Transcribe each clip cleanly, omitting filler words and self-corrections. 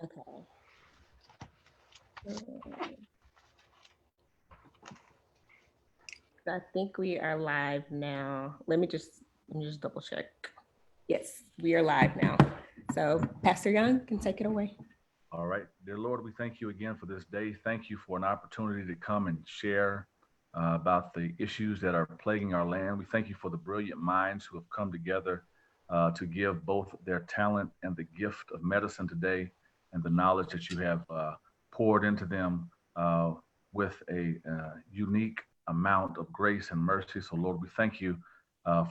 Okay. I think we are live now. Let me just double check. Yes, we are live now. So Pastor Young can take it away. All right. Dear Lord, we thank you again for this day. Thank you for an opportunity to come and share about the issues that are plaguing our land. We thank you for the brilliant minds who have come together to give both their talent and the gift of medicine today, and the knowledge that you have poured into them with a unique amount of grace and mercy. So Lord, we thank you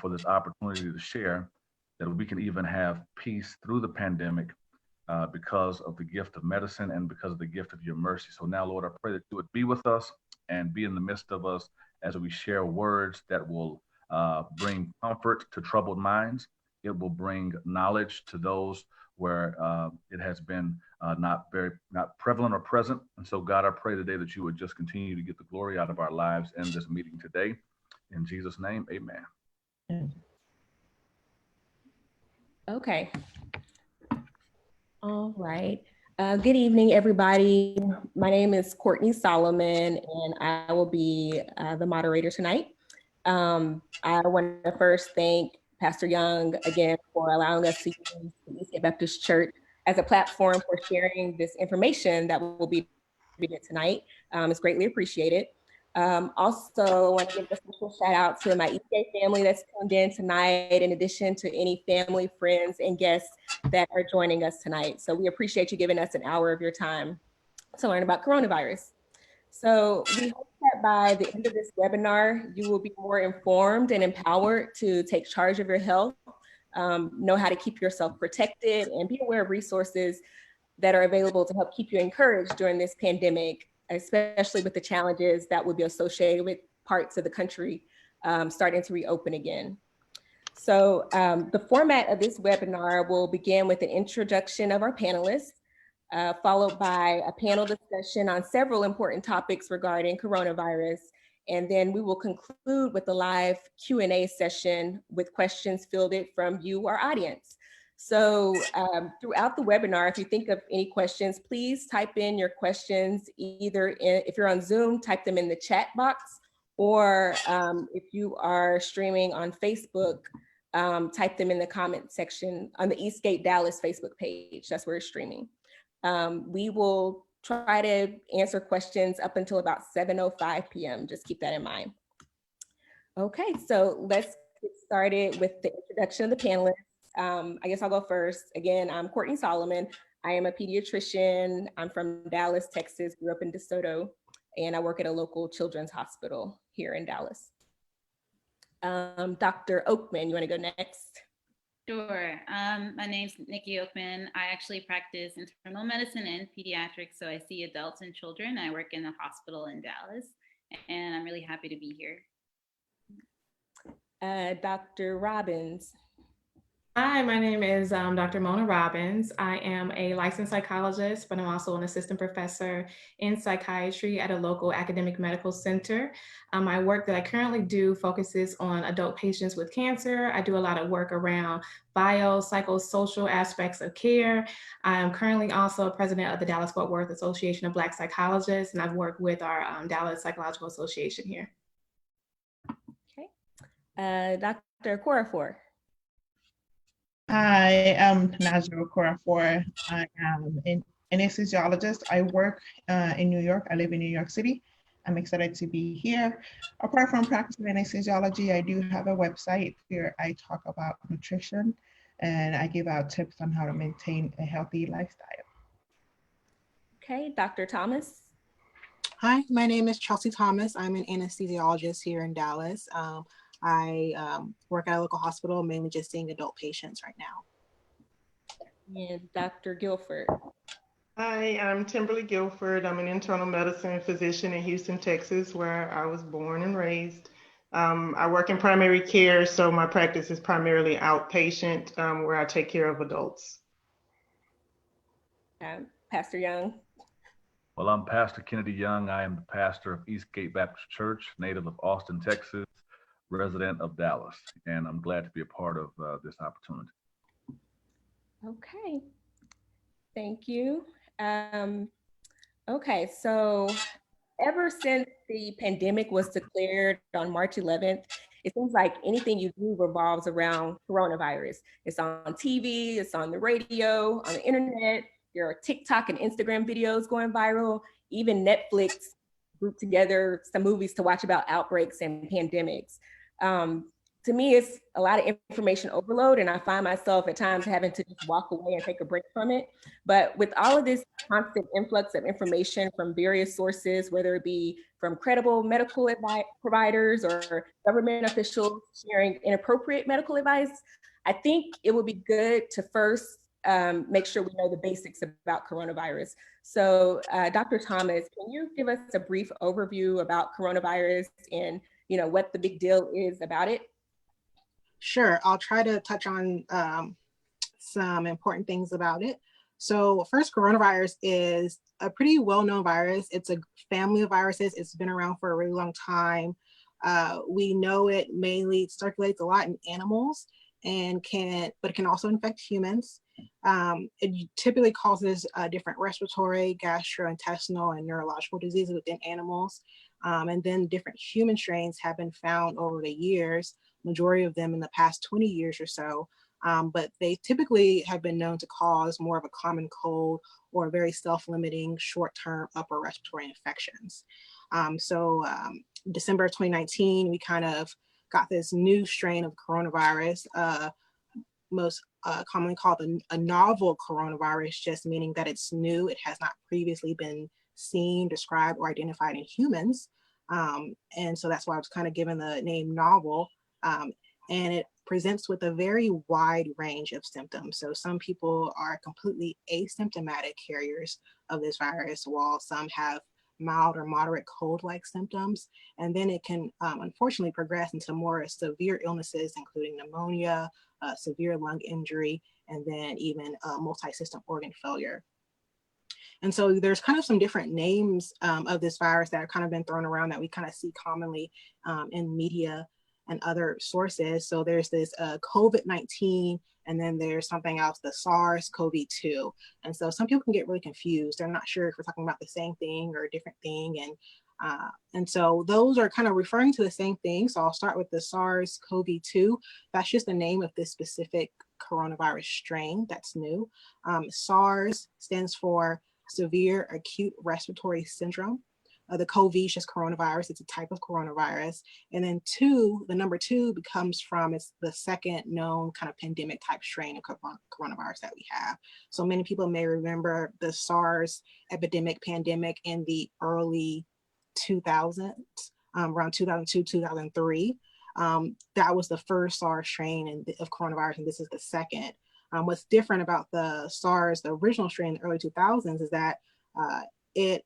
for this opportunity to share, that we can even have peace through the pandemic because of the gift of medicine and because of the gift of your mercy. So now, Lord, I pray that you would be with us and be in the midst of us as we share words that will bring comfort to troubled minds. It will bring knowledge to those where it has been not prevalent or present. And so, God, I pray today that you would just continue to get the glory out of our lives in this meeting today. In Jesus' name, amen. Okay. All right. Good evening, everybody. My name is Courtney Solomon, and I will be the moderator tonight. I want to first thank Pastor Young again for allowing us to use the EastGate Baptist Church as a platform for sharing this information that will be distributed tonight. It's greatly appreciated. Also, I want to give a special shout out to my EastGate family that's tuned in tonight, in addition to any family, friends, and guests that are joining us tonight. So we appreciate you giving us an hour of your time to learn about coronavirus. So we hope that by the end of this webinar, you will be more informed and empowered to take charge of your health, know how to keep yourself protected, and be aware of resources that are available to help keep you encouraged during this pandemic, especially with the challenges that will be associated with parts of the country starting to reopen again. So the format of this webinar will begin with an introduction of our panelists, followed by a panel discussion on several important topics regarding coronavirus. And then we will conclude with a live Q&A session with questions fielded from you, our audience. So throughout the webinar, if you think of any questions, please type in your questions, either if you're on Zoom, type them in the chat box, or if you are streaming on Facebook, type them in the comment section on the EastGate Dallas Facebook page. That's where we're streaming. We will try to answer questions up until about 7:05 p.m. Just keep that in mind. Okay, so let's get started with the introduction of the panelists. I guess I'll go first. Again, I'm Courtney Solomon. I am a pediatrician. I'm from Dallas, Texas, grew up in DeSoto, and I work at a local children's hospital here in Dallas. Dr. Oakman, you want to go next? Sure. My name's Oakman. I actually practice internal medicine and pediatrics, so I see adults and children. I work in a hospital in Dallas, and I'm really happy to be here. Dr. Robbins. Hi, my name is Dr. Mona Robbins. I am a licensed psychologist, but I'm also an assistant professor in psychiatry at a local academic medical center. My work that I currently do focuses on adult patients with cancer. I do a lot of work around biopsychosocial aspects of care. I am currently also president of the Dallas-Fort Worth Association of Black Psychologists, and I've worked with our Dallas Psychological Association here. Okay. Dr. Okorafor. Hi, I'm Nnaja Okorafor. I am an anesthesiologist. I work in New York. I live in New York City. I'm excited to be here. Apart from practicing anesthesiology, I do have a website where I talk about nutrition and I give out tips on how to maintain a healthy lifestyle. Okay, Dr. Thomas. Hi, my name is Chelsea Thomas. I'm an anesthesiologist here in Dallas. I work at a local hospital, mainly just seeing adult patients right now. And Dr. Gilford. Hi, I'm Timberly Gilford. I'm an internal medicine physician in Houston, Texas, where I was born and raised. I work in primary care, so my practice is primarily outpatient, where I take care of adults. Pastor Young. Well, I'm Pastor Kennedy Young. I am the pastor of EastGate Baptist Church, native of Austin, Texas, resident of Dallas, and I'm glad to be a part of this opportunity. Okay, thank you. Okay, so ever since the pandemic was declared on March 11th, it seems like anything you do revolves around coronavirus. It's on TV, it's on the radio, on the internet. There are TikTok and Instagram videos going viral. Even Netflix grouped together some movies to watch about outbreaks and pandemics. To me, it's a lot of information overload, and I find myself at times having to just walk away and take a break from it. But with all of this constant influx of information from various sources, whether it be from credible medical providers or government officials sharing inappropriate medical advice, I think it would be good to first make sure we know the basics about coronavirus. So Dr. Thomas, can you give us a brief overview about coronavirus and what the big deal is about it? Sure, I'll try to touch on some important things about it. So first, coronavirus is a pretty well-known virus. It's a family of viruses. It's been around for a really long time. We know it mainly circulates a lot in animals but it can also infect humans. It typically causes different respiratory, gastrointestinal, and neurological diseases within animals. And then different human strains have been found over the years, majority of them in the past 20 years or so. But they typically have been known to cause more of a common cold or very self-limiting short-term upper respiratory infections. December of 2019, we kind of got this new strain of coronavirus, most commonly called a novel coronavirus, just meaning that it's new. It has not previously been seen, described, or identified in humans. And so that's why I was kind of given the name novel. And it presents with a very wide range of symptoms. So some people are completely asymptomatic carriers of this virus, while some have mild or moderate cold-like symptoms. And then it can unfortunately progress into more severe illnesses, including pneumonia, severe lung injury, and then even multi-system organ failure. And so there's kind of some different names of this virus that have kind of been thrown around that we kind of see commonly in media and other sources. So there's this COVID-19, and then there's something else, the SARS-CoV-2. And so some people can get really confused. They're not sure if we're talking about the same thing or a different thing. And so those are kind of referring to the same thing. So I'll start with the SARS-CoV-2. That's just the name of this specific coronavirus strain that's new. SARS stands for Severe Acute Respiratory Syndrome. The CoV is just coronavirus. It's a type of coronavirus. And then the number two becomes from, it's the second known kind of pandemic type strain of coronavirus that we have. So many people may remember the SARS epidemic pandemic in the early 2000s, around 2002, 2003. That was the first SARS strain of coronavirus, and this is the second. What's different about the SARS, the original strain in the early 2000s, is that it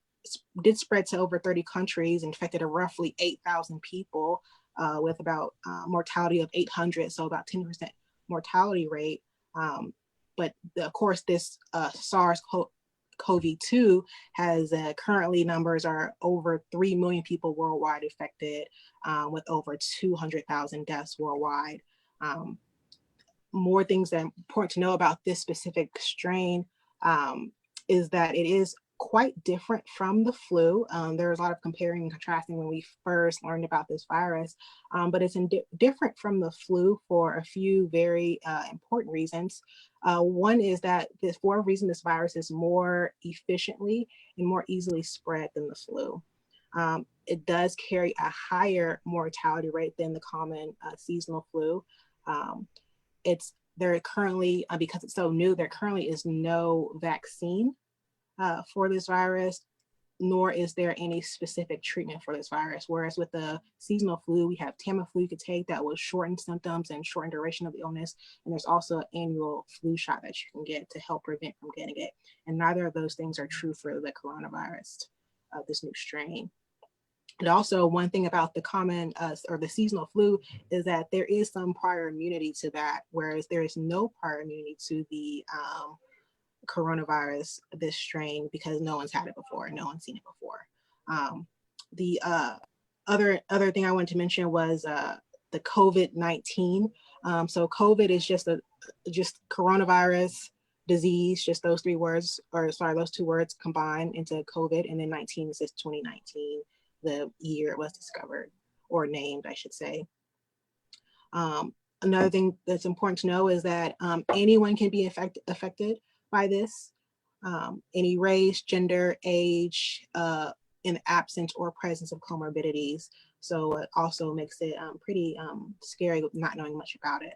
did spread to over 30 countries, infected roughly 8,000 people with about mortality of 800, so about 10% mortality rate. But of course, this SARS-CoV-2 has currently numbers are over 3 million people worldwide affected, with over 200,000 deaths worldwide. More things that are important to know about this specific strain is that it is quite different from the flu. There was a lot of comparing and contrasting when we first learned about this virus, but it's different from the flu for a few very important reasons. One is that for a reason, this virus is more efficiently and more easily spread than the flu. It does carry a higher mortality rate than the common seasonal flu. There currently, because it's so new, there currently is no vaccine for this virus, nor is there any specific treatment for this virus. Whereas with the seasonal flu, we have Tamiflu you could take that will shorten symptoms and shorten duration of the illness. And there's also an annual flu shot that you can get to help prevent from getting it. And neither of those things are true for the coronavirus, this new strain. And also one thing about the common or the seasonal flu is that there is some prior immunity to that, whereas there is no prior immunity to the coronavirus, this strain, because no one's had it before, no one's seen it before. The other thing I wanted to mention was the COVID-19. So COVID is just coronavirus disease, just those three words, or sorry, those two words combined into COVID. And then 19 is just 2019, the year it was discovered, or named, I should say. Another thing that's important to know is that anyone can be affected by this. Any race, gender, age, in absence or presence of comorbidities. So it also makes it pretty scary not knowing much about it.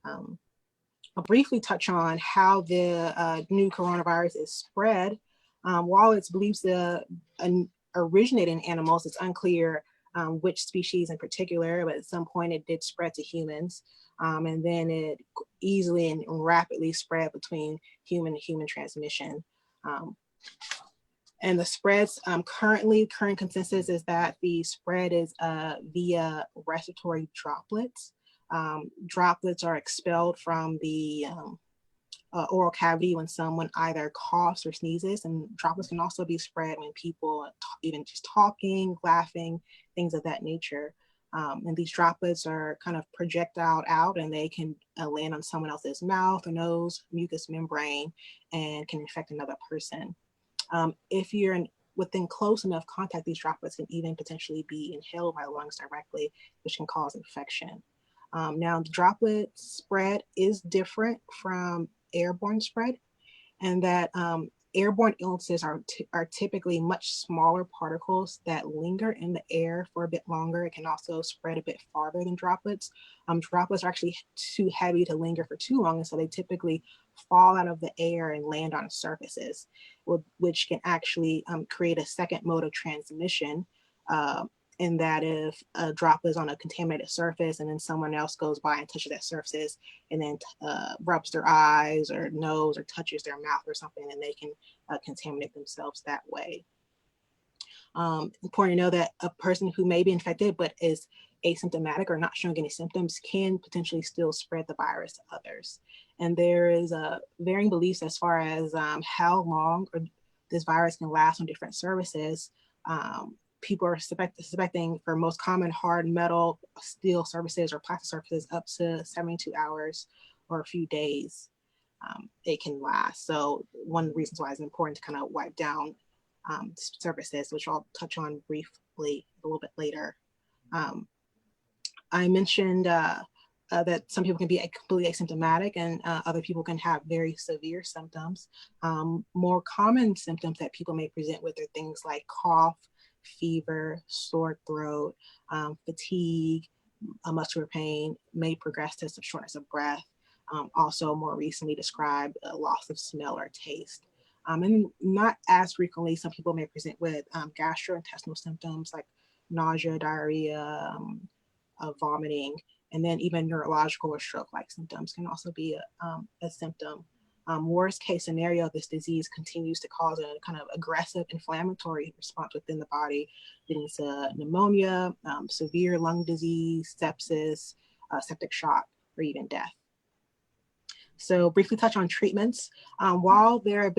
I'll briefly touch on how the new coronavirus is spread. While it's believed to originate in animals, it's unclear which species in particular, but at some point it did spread to humans. And then it easily and rapidly spread between human to human transmission. And the spreads, current consensus is that the spread is via respiratory droplets. Droplets are expelled from the oral cavity when someone either coughs or sneezes, and droplets can also be spread when people even just talking, laughing, things of that nature. And these droplets are kind of projectile out, and they can land on someone else's mouth or nose, mucous membrane, and can infect another person. If you're within close enough contact, these droplets can even potentially be inhaled by the lungs directly, which can cause infection. Now, the droplet spread is different from airborne spread, and that airborne illnesses are typically much smaller particles that linger in the air for a bit longer. It can also spread a bit farther than droplets. Droplets are actually too heavy to linger for too long, and so they typically fall out of the air and land on surfaces, which can actually create a second mode of transmission. And that if a droplet is on a contaminated surface and then someone else goes by and touches that surface and then rubs their eyes or nose or touches their mouth or something, and they can contaminate themselves that way. Important to know that a person who may be infected but is asymptomatic or not showing any symptoms can potentially still spread the virus to others. And there is varying beliefs as far as how long this virus can last on different surfaces. People are suspecting for most common hard metal, steel surfaces or plastic surfaces up to 72 hours or a few days it can last. So one of the reasons why it's important to kind of wipe down surfaces, which I'll touch on briefly a little bit later. I mentioned that some people can be completely asymptomatic and other people can have very severe symptoms. More common symptoms that people may present with are things like cough, fever, sore throat, fatigue, muscular pain, may progress to some shortness of breath. Also more recently described loss of smell or taste. And not as frequently, some people may present with gastrointestinal symptoms like nausea, diarrhea, vomiting, and then even neurological or stroke-like symptoms can also be a symptom. Worst case scenario, this disease continues to cause a kind of aggressive inflammatory response within the body, leading to pneumonia, severe lung disease, sepsis, septic shock, or even death. So briefly touch on treatments. While there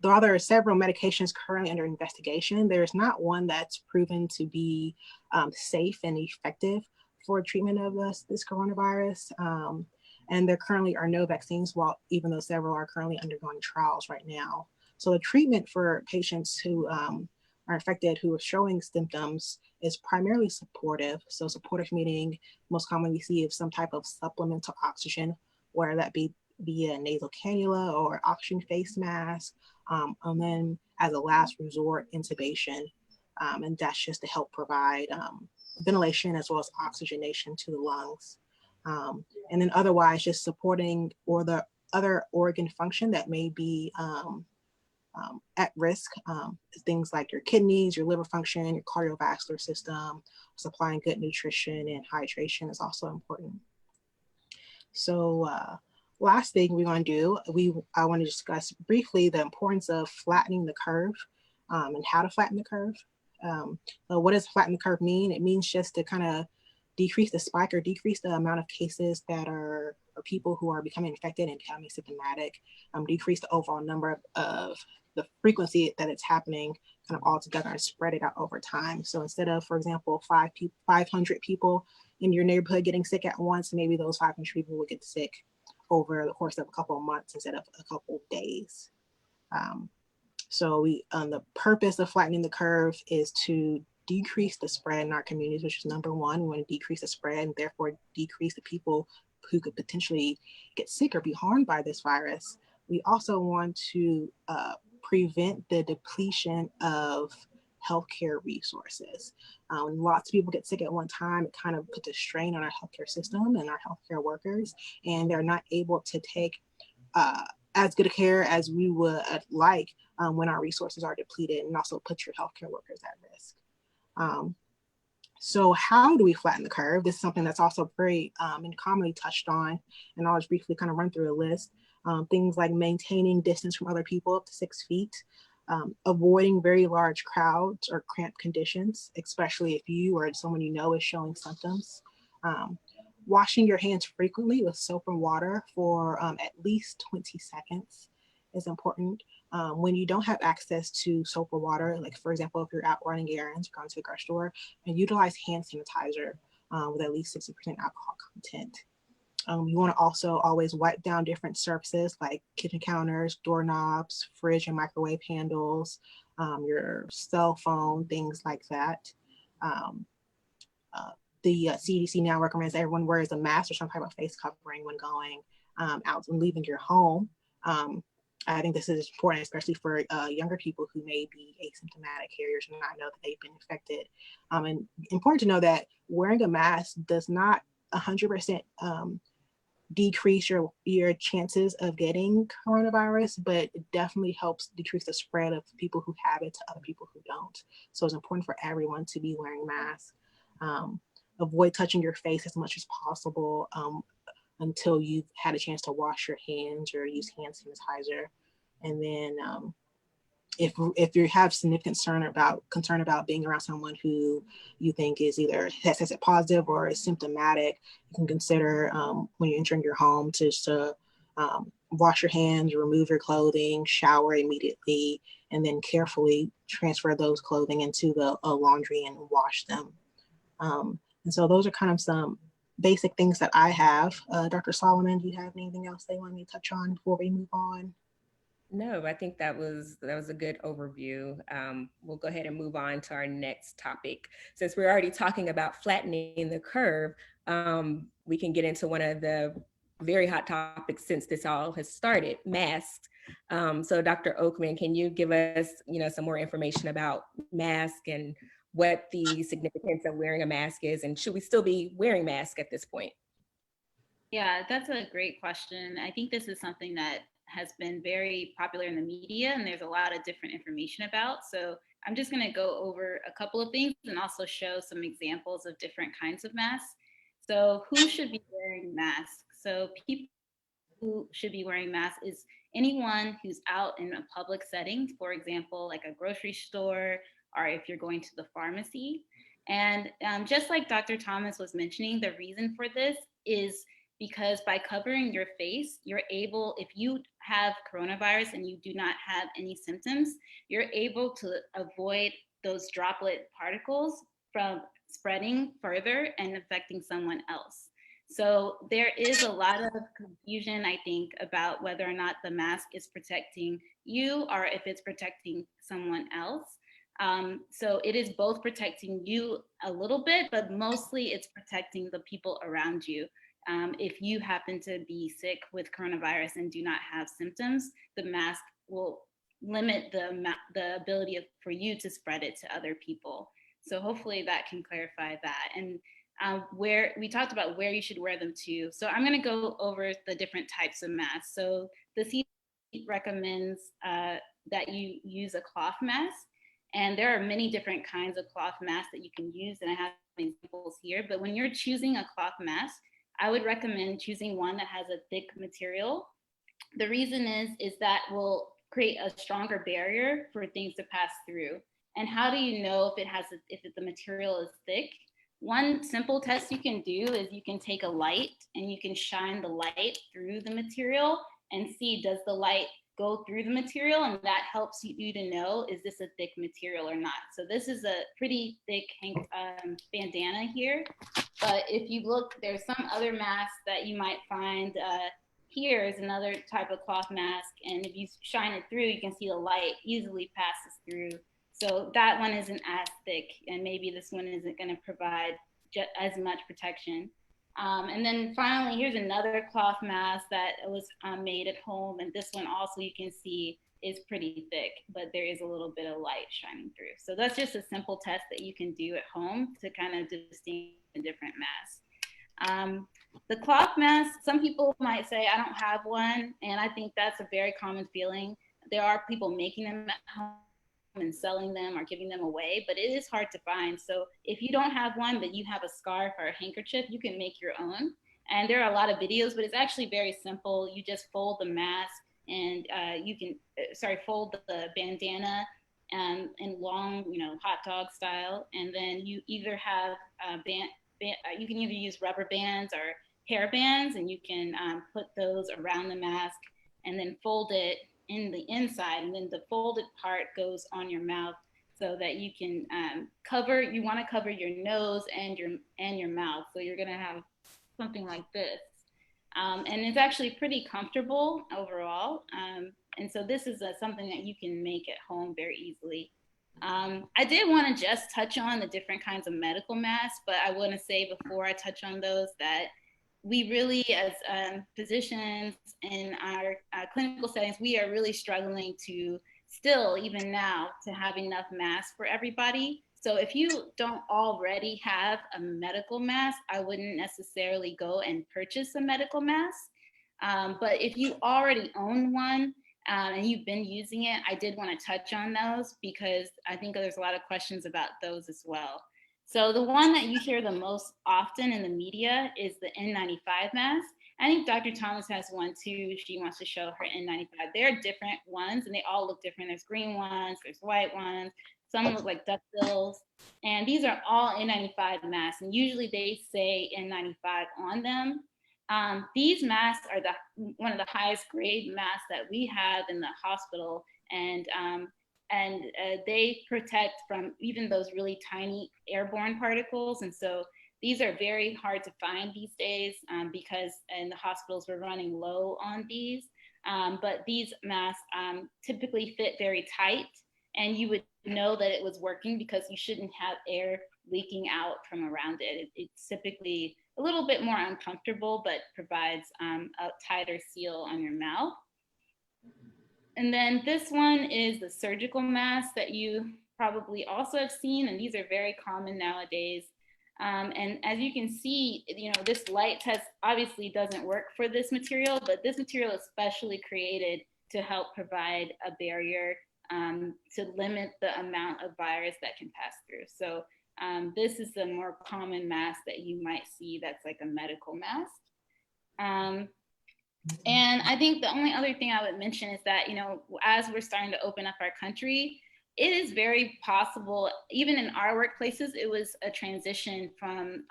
are several medications currently under investigation, there's not one that's proven to be safe and effective for treatment of this coronavirus. And there currently are no vaccines, even though several are currently undergoing trials right now. So the treatment for patients who are infected, who are showing symptoms, is primarily supportive. So supportive meaning most commonly we see is some type of supplemental oxygen, whether that be via nasal cannula or oxygen face mask, and then as a last resort, intubation. And that's just to help provide ventilation as well as oxygenation to the lungs. And then otherwise just supporting or the other organ function that may be at risk, things like your kidneys, your liver function, your cardiovascular system. Supplying good nutrition and hydration is also important. So last thing we're going to do, I want to discuss briefly the importance of flattening the curve and how to flatten the curve. So what does flatten the curve mean? It means just to kind of decrease the spike or decrease the amount of cases that are people who are becoming infected and becoming symptomatic, decrease the overall number of the frequency that it's happening kind of all together and spread it out over time. So instead of, for example, 500 people in your neighborhood getting sick at once, maybe those 500 people will get sick over the course of a couple of months instead of a couple of days. So the purpose of flattening the curve is to decrease the spread in our communities, which is number one. We want to decrease the spread and therefore decrease the people who could potentially get sick or be harmed by this virus. We also want to prevent the depletion of healthcare resources. When lots of people get sick at one time, it kind of puts a strain on our healthcare system and our healthcare workers, and they're not able to take as good a care as we would like when our resources are depleted, and also put your healthcare workers at risk. So how do we flatten the curve? This is something that's also very commonly touched on, and I'll just briefly kind of run through a list. Things like maintaining distance from other people up to 6 feet, avoiding very large crowds or cramped conditions, especially if you or someone you know is showing symptoms. Washing your hands frequently with soap and water for at least 20 seconds is important. When you don't have access to soap or water, like for example, if you're out running errands or going to the grocery store, and utilize hand sanitizer with at least 60% alcohol content. You want to also always wipe down different surfaces like kitchen counters, doorknobs, fridge and microwave handles, your cell phone, things like that. The CDC now recommends everyone wears a mask or some type of face covering when going out and leaving your home. I think this is important, especially for younger people who may be asymptomatic carriers and not know that they've been infected. And important to know that wearing a mask does not 100% decrease your chances of getting coronavirus, but it definitely helps decrease the spread of people who have it to other people who don't. So it's important for everyone to be wearing masks. Avoid touching your face as much as possible until you've had a chance to wash your hands or use hand sanitizer. And then if you have significant concern about being around someone who you think is either has tested positive or is symptomatic, you can consider when you're entering your home to just wash your hands, remove your clothing, shower immediately, and then carefully transfer those clothing into the laundry and wash them. And so those are kind of some basic things that I have. Dr. Solomon, do you have anything else they want me to touch on before we move on? No, I think that was a good overview. We'll go ahead and move on to our next topic. Since we're already talking about flattening the curve, we can get into one of the very hot topics since this all has started, masks. So Dr. Oakman, can you give us, some more information about masks and what the significance of wearing a mask is, and should we still be wearing masks at this point? Yeah, that's a great question. I think this is something that has been very popular in the media, and there's a lot of different information about. So I'm just going to go over a couple of things and also show some examples of different kinds of masks. So who should be wearing masks? So people who should be wearing masks is anyone who's out in a public setting, for example, like a grocery store, or if you're going to the pharmacy. And just like Dr. Thomas was mentioning, the reason for this is because by covering your face, you're able, if you have coronavirus and you do not have any symptoms, you're able to avoid those droplet particles from spreading further and affecting someone else. So there is a lot of confusion, I think, about whether or not the mask is protecting you or if it's protecting someone else. So it is both protecting you a little bit, but mostly it's protecting the people around you. If you happen to be sick with coronavirus and do not have symptoms, the mask will limit the ability for you to spread it to other people. So hopefully that can clarify that. And where we talked about where you should wear them to. So I'm going to go over the different types of masks. So the CDC recommends that you use a cloth mask. And there are many different kinds of cloth masks that you can use, and I have examples here. But when you're choosing a cloth mask, I would recommend choosing one that has a thick material. The reason is that will create a stronger barrier for things to pass through. And how do you know if the material is thick? One simple test you can do is you can take a light and you can shine the light through the material and see, does the light go through the material? And that helps you to know, is this a thick material or not? So this is a pretty thick bandana here. But if you look, there's some other masks that you might find here is another type of cloth mask, and if you shine it through, you can see the light easily passes through. So that one isn't as thick, and maybe this one isn't going to provide as much protection. And then finally, here's another cloth mask that was made at home, and this one also you can see is pretty thick, but there is a little bit of light shining through. So that's just a simple test that you can do at home to kind of distinguish the different masks. The cloth mask, some people might say, I don't have one, and I think that's a very common feeling. There are people making them at home and selling them or giving them away, but it is hard to find. So if you don't have one, but you have a scarf or a handkerchief, you can make your own. And there are a lot of videos, but it's actually very simple. You just fold the mask and you can, fold the bandana in long, hot dog style. And then you either have you can either use rubber bands or hair bands, and you can put those around the mask and then fold it in the inside, and then the folded part goes on your mouth so that you can you want to cover your nose and your mouth. So you're gonna have something like this. And it's actually pretty comfortable overall. And so this is something that you can make at home very easily. I did want to just touch on the different kinds of medical masks, but I want to say before I touch on those that we really, as physicians in our clinical settings, we are really struggling to still, even now, to have enough masks for everybody. So if you don't already have a medical mask, I wouldn't necessarily go and purchase a medical mask. But if you already own one and you've been using it, I did want to touch on those because I think there's a lot of questions about those as well. So the one that you hear the most often in the media is the N95 mask. I think Dr. Thomas has one too. She wants to show her N95. There are different ones and they all look different. There's green ones, there's white ones. Some look like duckbills. And these are all N95 masks. And usually they say N95 on them. These masks are one of the highest grade masks that we have in the hospital. And they protect from even those really tiny airborne particles. And so these are very hard to find these days because in the hospitals we're running low on these. But these masks typically fit very tight, and you would know that it was working because you shouldn't have air leaking out from around it. It's typically a little bit more uncomfortable, but provides a tighter seal on your mouth. And then this one is the surgical mask that you probably also have seen, and these are very common nowadays. And as you can see, this light test obviously doesn't work for this material, but this material is specially created to help provide a barrier to limit the amount of virus that can pass through. So this is the more common mask that you might see that's like a medical mask. And I think the only other thing I would mention is that, as we're starting to open up our country, it is very possible, even in our workplaces, it was a transition from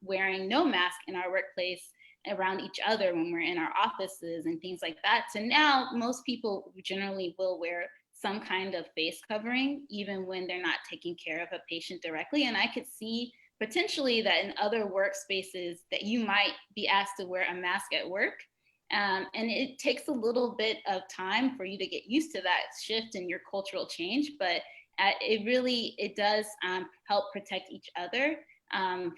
wearing no mask in our workplace around each other when we're in our offices and things like that, to now most people generally will wear some kind of face covering, even when they're not taking care of a patient directly. And I could see potentially that in other workspaces that you might be asked to wear a mask at work. And it takes a little bit of time for you to get used to that shift in your cultural change, but it does help protect each other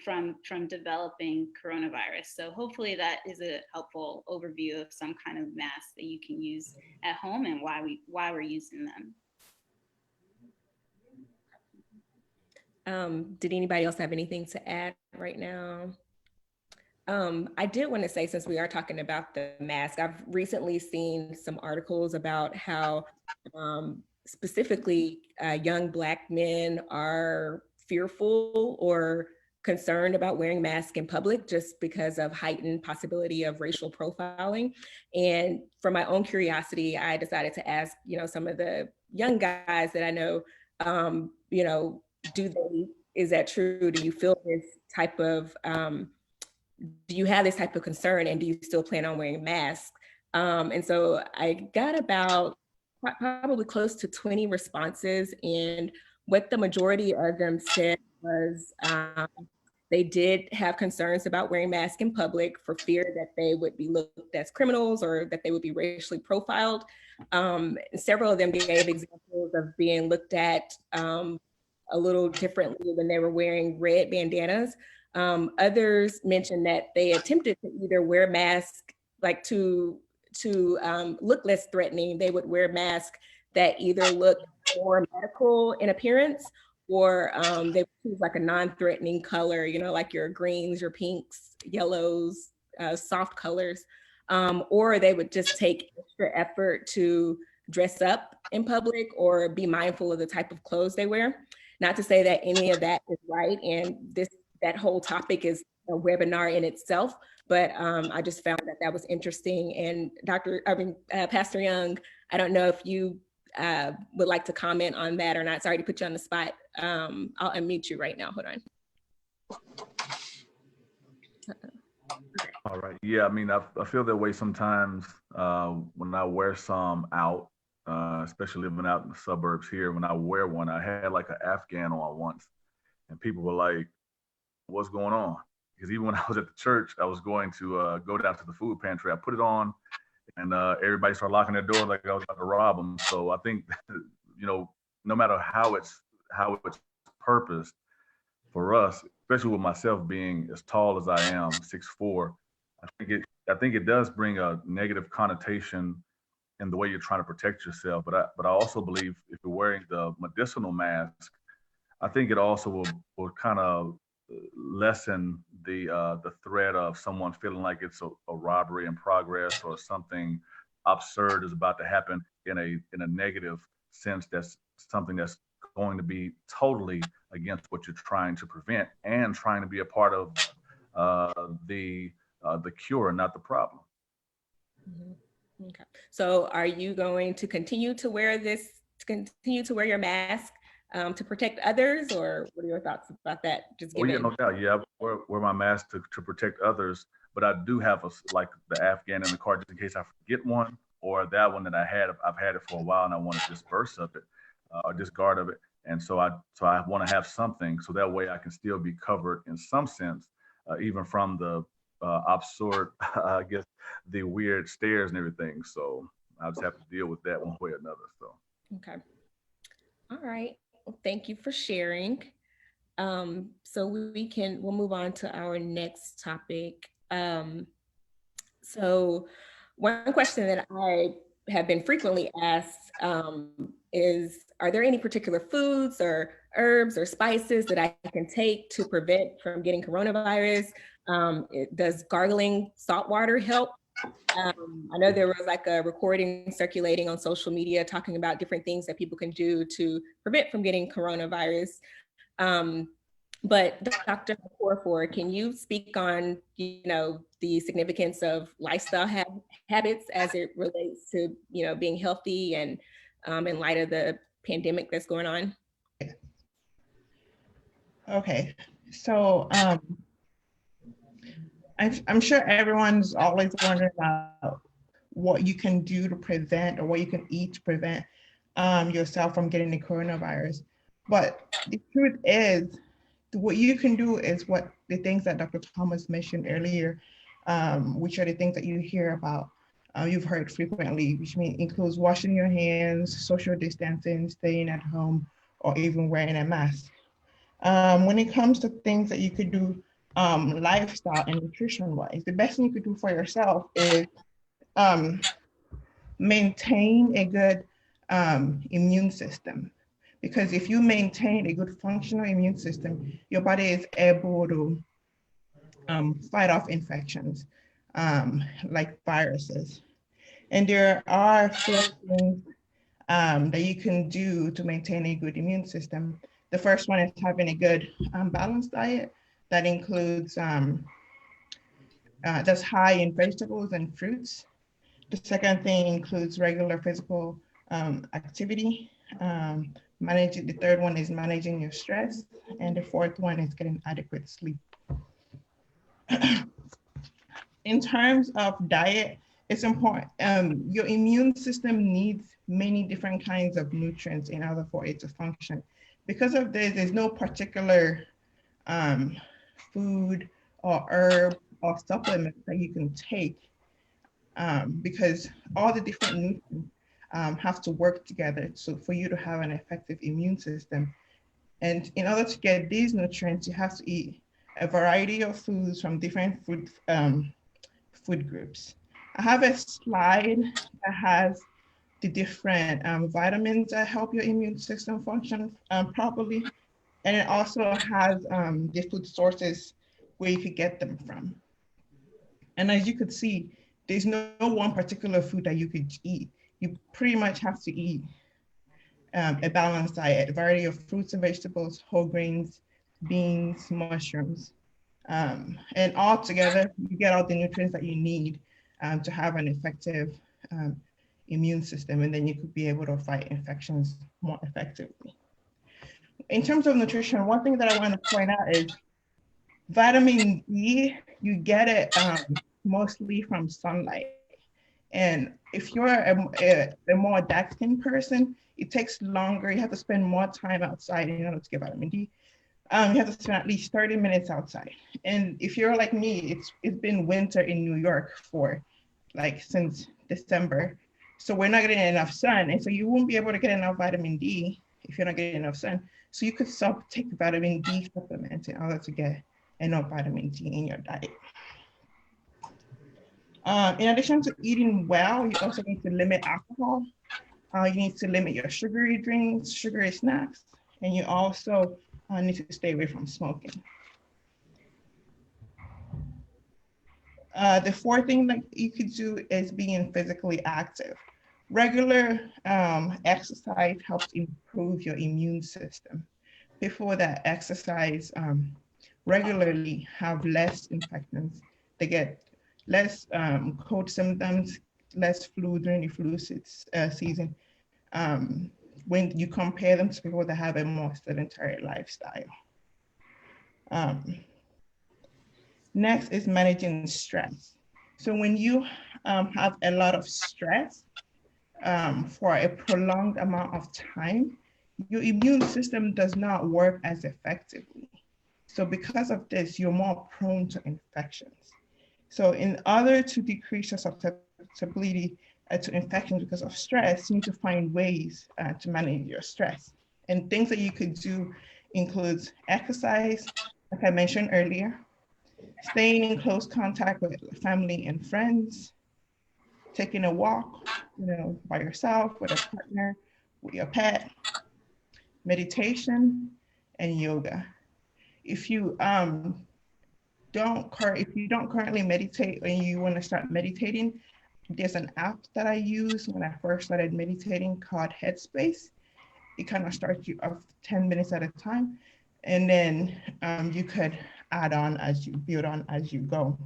from developing coronavirus. So hopefully that is a helpful overview of some kind of mask that you can use at home and why we're using them. Did anybody else have anything to add right now? I did want to say, since we are talking about the mask, I've recently seen some articles about how specifically young Black men are fearful or concerned about wearing masks in public just because of heightened possibility of racial profiling. And for my own curiosity, I decided to ask, some of the young guys that I know, is that true? Do you feel this type of do you have this type of concern, and do you still plan on wearing masks? And so I got about probably close to 20 responses, and what the majority of them said was They did have concerns about wearing masks in public for fear that they would be looked as criminals or that they would be racially profiled. Several of them gave examples of being looked at a little differently when they were wearing red bandanas. Others mentioned that they attempted to either wear masks like to look less threatening. They would wear masks that either look more medical in appearance, or they would choose like a non-threatening color, you know, like your greens, your pinks, yellows, soft colors, or they would just take extra effort to dress up in public or be mindful of the type of clothes they wear. Not to say that any of that is right, and that whole topic is a webinar in itself, but I just found that was interesting. And Pastor Young, I don't know if you would like to comment on that or not. Sorry to put you on the spot. I'll unmute you right now. Hold on. All right. Yeah, I mean, I feel that way sometimes when I wear some out, especially living out in the suburbs here. When I wear one, I had like an Afghan on once, and people were like, "What's going on?" Because even when I was at the church, I was going to go down to the food pantry. I put it on, and everybody started locking their doors like I was about to rob them. So I think, you know, no matter how it's purposed for us, especially with myself being as tall as I am, 6'4", I think it does bring a negative connotation in the way you're trying to protect yourself. But I also believe if you're wearing the medicinal mask, I think it also will kind of lessen the threat of someone feeling like it's a robbery in progress or something absurd is about to happen in a negative sense. That's something that's going to be totally against what you're trying to prevent and trying to be a part of the cure, not the problem. Mm-hmm. Okay. So are you going to continue to wear your mask to protect others, or what are your thoughts about that? Just given... Oh yeah, no doubt. Yeah, I wear my mask to protect others, but I do have like the Afghan in the car just in case I forget one, or that one that I've had it for a while and I want to disperse of it or discard of it. And so I want to have something so that way I can still be covered in some sense, even from the absurd, I guess, the weird stares and everything. So I just have to deal with that one way or another. So. Okay. All right. Well, thank you for sharing. So we'll move on to our next topic. So one question that I have been frequently asked is, are there any particular foods or herbs or spices that I can take to prevent from getting coronavirus? Does gargling salt water help? I know there was like a recording circulating on social media talking about different things that people can do to prevent from getting coronavirus. But Dr. Okorafor, can you speak on, the significance of lifestyle habits as it relates to, being healthy and in light of the pandemic that's going on? Okay, so I'm sure everyone's always wondering about what you can do to prevent, or what you can eat to prevent yourself from getting the coronavirus. But the truth is, what you can do is what the things that Dr. Thomas mentioned earlier, which are the things that you hear about, you've heard frequently, which includes washing your hands, social distancing, staying at home, or even wearing a mask. When it comes to things that you could do lifestyle and nutrition wise, the best thing you could do for yourself is maintain a good immune system. Because if you maintain a good functional immune system, your body is able to fight off infections like viruses. And there are 4 things that you can do to maintain a good immune system. The first one is having a good balanced diet that includes that's high in vegetables and fruits. The second thing includes regular physical activity. The third one is managing your stress. And the fourth one is getting adequate sleep. In terms of diet, it's important. Your immune system needs many different kinds of nutrients in order for it to function. Because of this, there's no particular food or herb or supplements that you can take, because all the different nutrients have to work together so for you to have an effective immune system. And in order to get these nutrients, you have to eat a variety of foods from different food groups. I have a slide that has the different vitamins that help your immune system function properly. And it also has the food sources where you could get them from. And as you could see, there's no one particular food that you could eat. You pretty much have to eat a balanced diet, a variety of fruits and vegetables, whole grains, beans, mushrooms. And all together, you get all the nutrients that you need to have an effective immune system, and then you could be able to fight infections more effectively. In terms of nutrition, one thing that I want to point out is vitamin D, you get it mostly from sunlight. And if you're a more dark-skinned person, it takes longer. You have to spend more time outside in order to get vitamin D. You have to spend at least 30 minutes outside. And if you're like me, it's been winter in New York for since December. So we're not getting enough sun. And so you won't be able to get enough vitamin D if you're not getting enough sun. So you could take vitamin D supplements in order to get enough vitamin D in your diet. In addition to eating well, you also need to limit alcohol. You need to limit your sugary drinks, sugary snacks, and you also need to stay away from smoking. The fourth thing that you could do is being physically active. Regular exercise helps improve your immune system. People that exercise regularly have less infections. They get less cold symptoms, less flu during the flu season, when you compare them to people that have a more sedentary lifestyle. Next is managing stress. So when you have a lot of stress for a prolonged amount of time, your immune system does not work as effectively. So because of this, you're more prone to infections. So in order to decrease your susceptibility to infections because of stress, you need to find ways to manage your stress. And things that you could do includes exercise, like I mentioned earlier, staying in close contact with family and friends, taking a walk, by yourself, with a partner, with your pet, meditation, and yoga. If you don't currently meditate and you want to start meditating, there's an app that I used when I first started meditating called Headspace. It kind of starts you off 10 minutes at a time, and then you could add on as you build on as you go.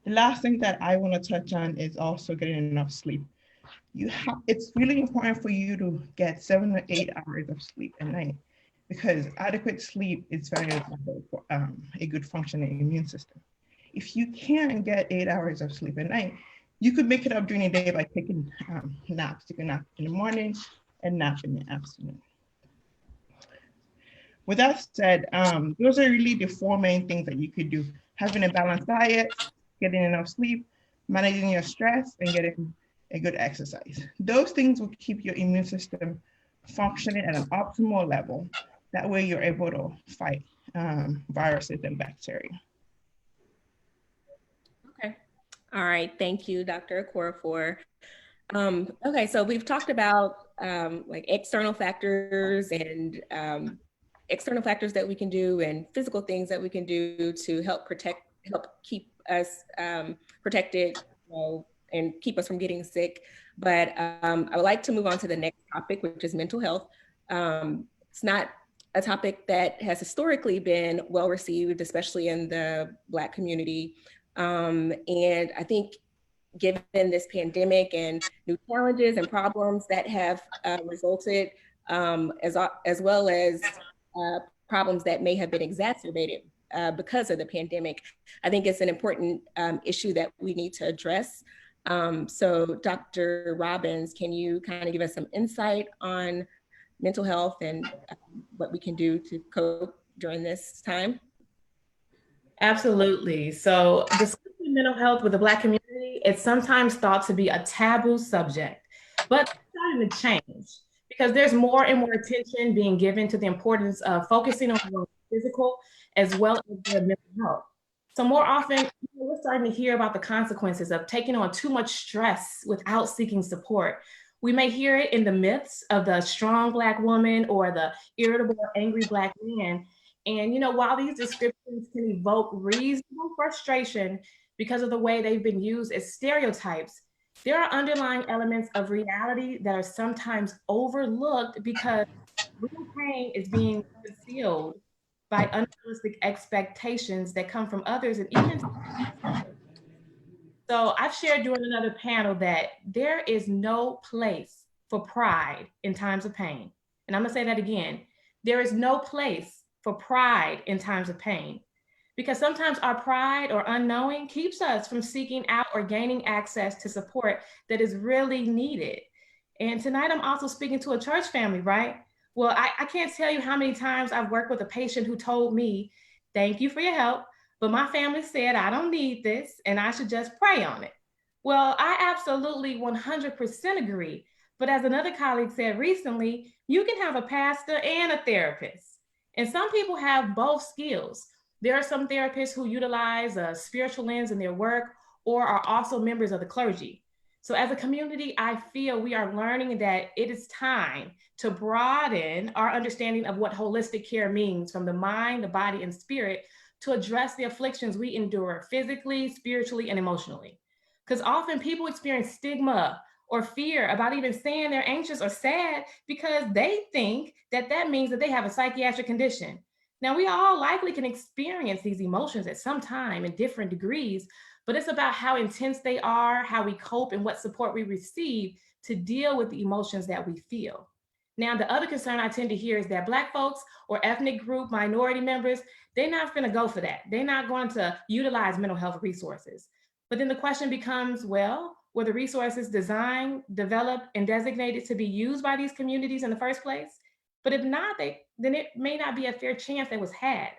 The last thing that I want to touch on is also getting enough sleep. It's really important for you to get 7 to 8 hours of sleep a night, because adequate sleep is very important for a good functioning immune system. If you can't get 8 hours of sleep at night, you could make it up during the day by taking naps. Take a nap in the morning and nap in the afternoon. With that said, those are really the four main things that you could do: having a balanced diet, getting enough sleep, managing your stress, and getting a good exercise. Those things will keep your immune system functioning at an optimal level. That way you're able to fight viruses and bacteria. Okay. All right. Thank you, Dr. Okorafor. Okay, so we've talked about external factors and external factors that we can do and physical things that we can do to help keep us protected, and keep us from getting sick. But I would like to move on to the next topic, which is mental health. It's not a topic that has historically been well received, especially in the Black community. And I think given this pandemic and new challenges and problems that have resulted, as well as problems that may have been exacerbated because of the pandemic, I think it's an important issue that we need to address. So Dr. Robbins, can you kind of give us some insight on mental health and what we can do to cope during this time? Absolutely. So discussing mental health with the Black community, it's sometimes thought to be a taboo subject, but it's starting to change because there's more and more attention being given to the importance of focusing on the physical as well as the mental health. So more often, we're starting to hear about the consequences of taking on too much stress without seeking support. We may hear it in the myths of the strong Black woman or the irritable, angry Black man. And while these descriptions can evoke reasonable frustration because of the way they've been used as stereotypes, there are underlying elements of reality that are sometimes overlooked because real pain is being concealed by unrealistic expectations that come from others and even. So I've shared during another panel that there is no place for pride in times of pain. And I'm gonna say that again. There is no place for pride in times of pain, because sometimes our pride or unknowing keeps us from seeking out or gaining access to support that is really needed. And tonight I'm also speaking to a church family, right? Well, I can't tell you how many times I've worked with a patient who told me, thank you for your help, but my family said I don't need this and I should just pray on it. Well, I absolutely 100% agree. But as another colleague said recently, you can have a pastor and a therapist. And some people have both skills. There are some therapists who utilize a spiritual lens in their work or are also members of the clergy. So as a community, I feel we are learning that it is time to broaden our understanding of what holistic care means from the mind, the body, and spirit to address the afflictions we endure physically, spiritually, and emotionally. Because often people experience stigma or fear about even saying they're anxious or sad because they think that that means that they have a psychiatric condition. Now, we all likely can experience these emotions at some time in different degrees, but it's about how intense they are, how we cope, and what support we receive to deal with the emotions that we feel. Now, the other concern I tend to hear is that Black folks or ethnic group minority members, they're not going to go for that. They're not going to utilize mental health resources. But then the question becomes, well, were the resources designed, developed, and designated to be used by these communities in the first place? But if not, then it may not be a fair chance that was had.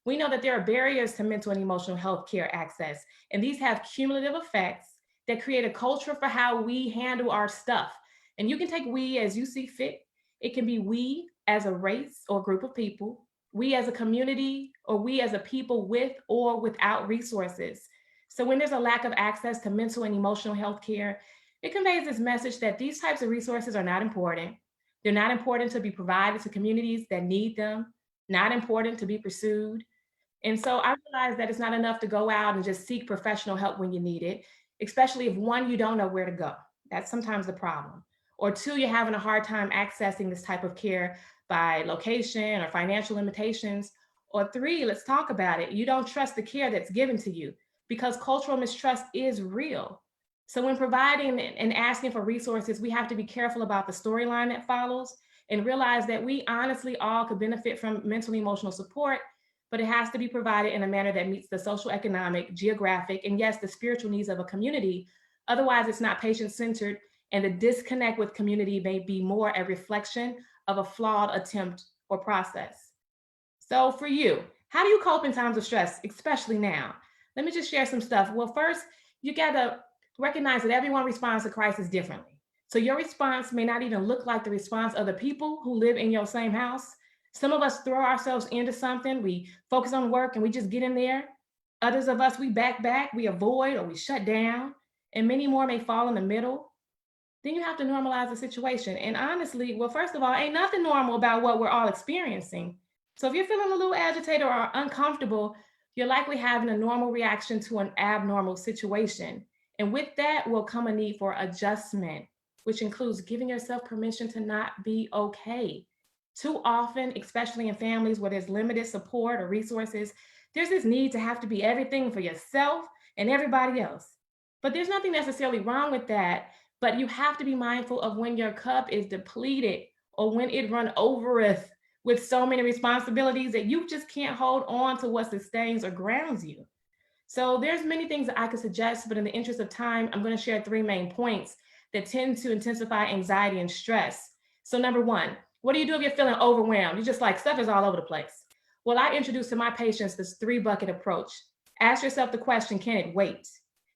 We know that there are barriers to mental and emotional health care access, and these have cumulative effects that create a culture for how we handle our stuff. And you can take we as you see fit. It can be we as a race or group of people, we as a community, or we as a people with or without resources. So when there's a lack of access to mental and emotional health care, it conveys this message that these types of resources are not important. They're not important to be provided to communities that need them, not important to be pursued. And so I realized that it's not enough to go out and just seek professional help when you need it, especially if one, you don't know where to go. That's sometimes the problem. Or two, you're having a hard time accessing this type of care by location or financial limitations. Or three, let's talk about it. You don't trust the care that's given to you because cultural mistrust is real. So when providing and asking for resources, we have to be careful about the storyline that follows and realize that we honestly all could benefit from mental and emotional support, but it has to be provided in a manner that meets the social, economic, geographic, and yes, the spiritual needs of a community. Otherwise, it's not patient-centered, and the disconnect with community may be more a reflection of a flawed attempt or process. So for you, how do you cope in times of stress, especially now? Let me just share some stuff. Well, first, you gotta recognize that everyone responds to crisis differently. So your response may not even look like the response of the people who live in your same house. Some of us throw ourselves into something, we focus on work and we just get in there. Others of us, we back, we avoid or we shut down, and many more may fall in the middle. Then you have to normalize the situation. And honestly, well, first of all, ain't nothing normal about what we're all experiencing. So if you're feeling a little agitated or uncomfortable, you're likely having a normal reaction to an abnormal situation. And with that will come a need for adjustment, which includes giving yourself permission to not be okay. Too often, especially in families where there's limited support or resources, there's this need to have to be everything for yourself and everybody else. But there's nothing necessarily wrong with that, but you have to be mindful of when your cup is depleted or when it run overeth with so many responsibilities that you just can't hold on to what sustains or grounds you. So there's many things that I could suggest, but in the interest of time, I'm going to share 3 main points that tend to intensify anxiety and stress. So number 1, what do you do if you're feeling overwhelmed? You're just like, stuff is all over the place. Well, I introduce to my patients this 3-bucket approach. Ask yourself the question, can it wait?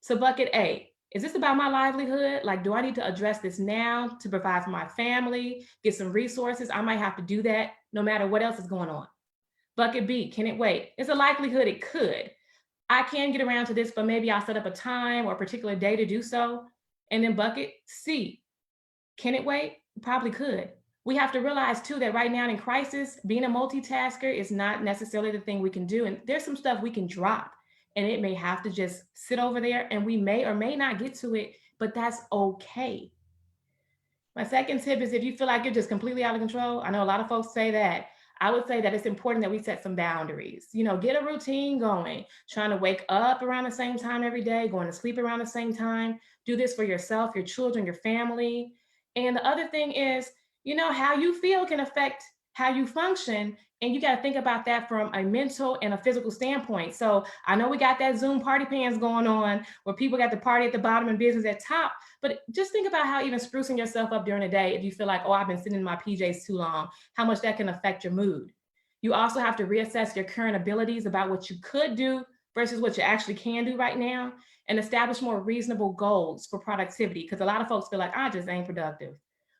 So bucket A, is this about my livelihood? Like, do I need to address this now to provide for my family, get some resources? I might have to do that no matter what else is going on. Bucket B, can it wait? It's a likelihood it could. I can get around to this, but maybe I'll set up a time or a particular day to do so. And then bucket C, can it wait? Probably could. We have to realize too that right now in crisis, being a multitasker is not necessarily the thing we can do. And there's some stuff we can drop and it may have to just sit over there and we may or may not get to it, but that's okay. My second tip is if you feel like you're just completely out of control, I know a lot of folks say that. I would say that it's important that we set some boundaries. You know, get a routine going, trying to wake up around the same time every day, going to sleep around the same time. Do this for yourself, your children, your family. And the other thing is, you know, how you feel can affect how you function. And you got to think about that from a mental and a physical standpoint. So I know we got that Zoom party pants going on where people got the party at the bottom and business at top. But just think about how even sprucing yourself up during the day, if you feel like, oh, I've been sitting in my PJs too long, how much that can affect your mood. You also have to reassess your current abilities about what you could do versus what you actually can do right now, and establish more reasonable goals for productivity. Because a lot of folks feel like, I just ain't productive.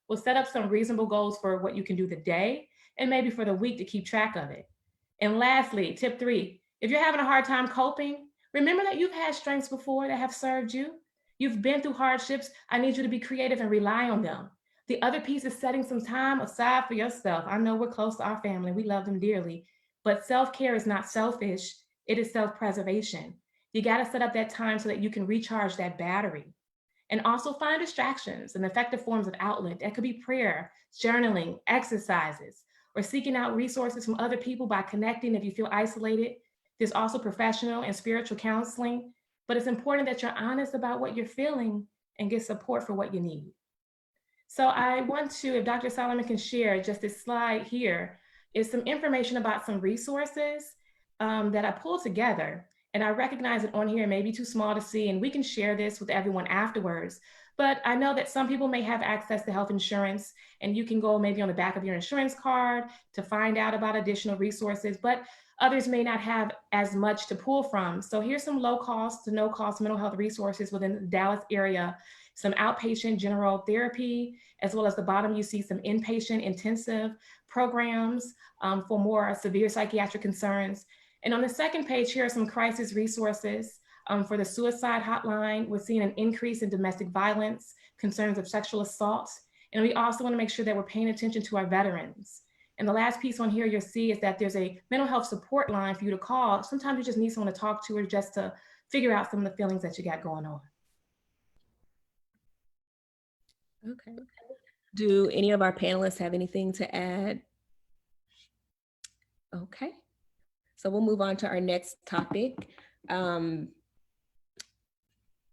Well, set up some reasonable goals for what you can do the day and maybe for the week to keep track of it. And lastly, tip 3, if you're having a hard time coping, remember that you've had strengths before that have served you. You've been through hardships. I need you to be creative and rely on them. The other piece is setting some time aside for yourself. I know we're close to our family. We love them dearly, but self-care is not selfish. It is self-preservation. You got to set up that time so that you can recharge that battery. And also find distractions and effective forms of outlet. That could be prayer, journaling, exercises, or seeking out resources from other people by connecting if you feel isolated. There's also professional and spiritual counseling, but it's important that you're honest about what you're feeling and get support for what you need. So I want to, if Dr. Solomon can share just this slide here, is some information about some resources that I pulled together. And I recognize it on here may be too small to see, and we can share this with everyone afterwards. But I know that some people may have access to health insurance, and you can go maybe on the back of your insurance card to find out about additional resources, but others may not have as much to pull from. So here's some low cost to no cost mental health resources within the Dallas area, some outpatient general therapy, as well as the bottom you see some inpatient intensive programs for more severe psychiatric concerns. And on the second page, here are some crisis resources for the suicide hotline. We're seeing an increase in domestic violence, concerns of sexual assault. And we also want to make sure that we're paying attention to our veterans. And the last piece on here you'll see is that there's a mental health support line for you to call. Sometimes you just need someone to talk to or just to figure out some of the feelings that you got going on. Okay. Do any of our panelists have anything to add? Okay. So we'll move on to our next topic.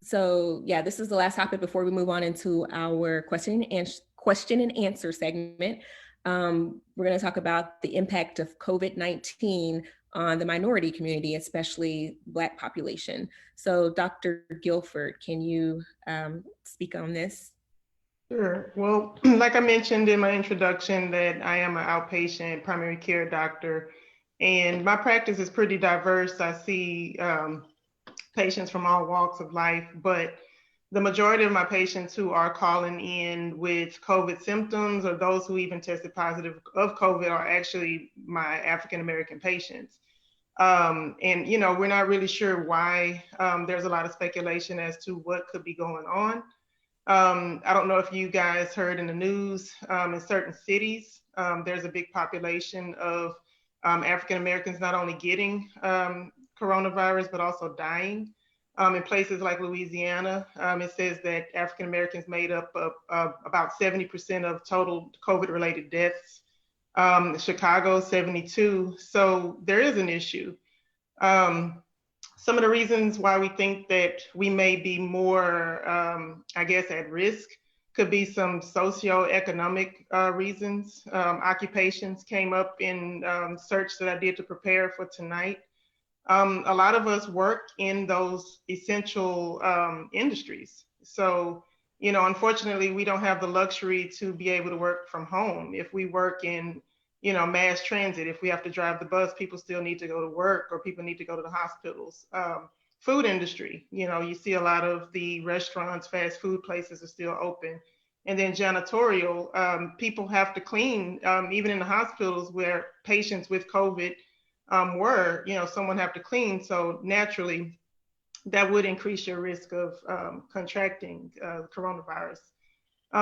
So yeah, this is the last topic before we move on into our question and answer segment. We're going to talk about the impact of COVID-19 on the minority community, especially Black population. So Dr. Gilford, can you speak on this? Sure. Well, like I mentioned in my introduction, that I am an outpatient primary care doctor, and my practice is pretty diverse. I see patients from all walks of life, but the majority of my patients who are calling in with COVID symptoms or those who even tested positive of COVID are actually my African-American patients. And, you know, we're not really sure why. There's a lot of speculation as to what could be going on. I don't know if you guys heard in the news, in certain cities, there's a big population of African-Americans not only getting coronavirus, but also dying. In places like Louisiana, it says that African-Americans made up about 70% of total COVID-related deaths. Chicago, 72. So there is an issue. Some of the reasons why we think that we may be more, I guess, at risk could be some socioeconomic reasons. Occupations came up in search that I did to prepare for tonight. A lot of us work in those essential industries. So, you know, unfortunately, we don't have the luxury to be able to work from home. If we work in mass transit. If we have to drive the bus, people still need to go to work, or people need to go to the hospitals. Food industry, you see a lot of the restaurants, fast food places are still open. And then janitorial, people have to clean, even in the hospitals where patients with COVID were, someone have to clean. So naturally, that would increase your risk of contracting coronavirus.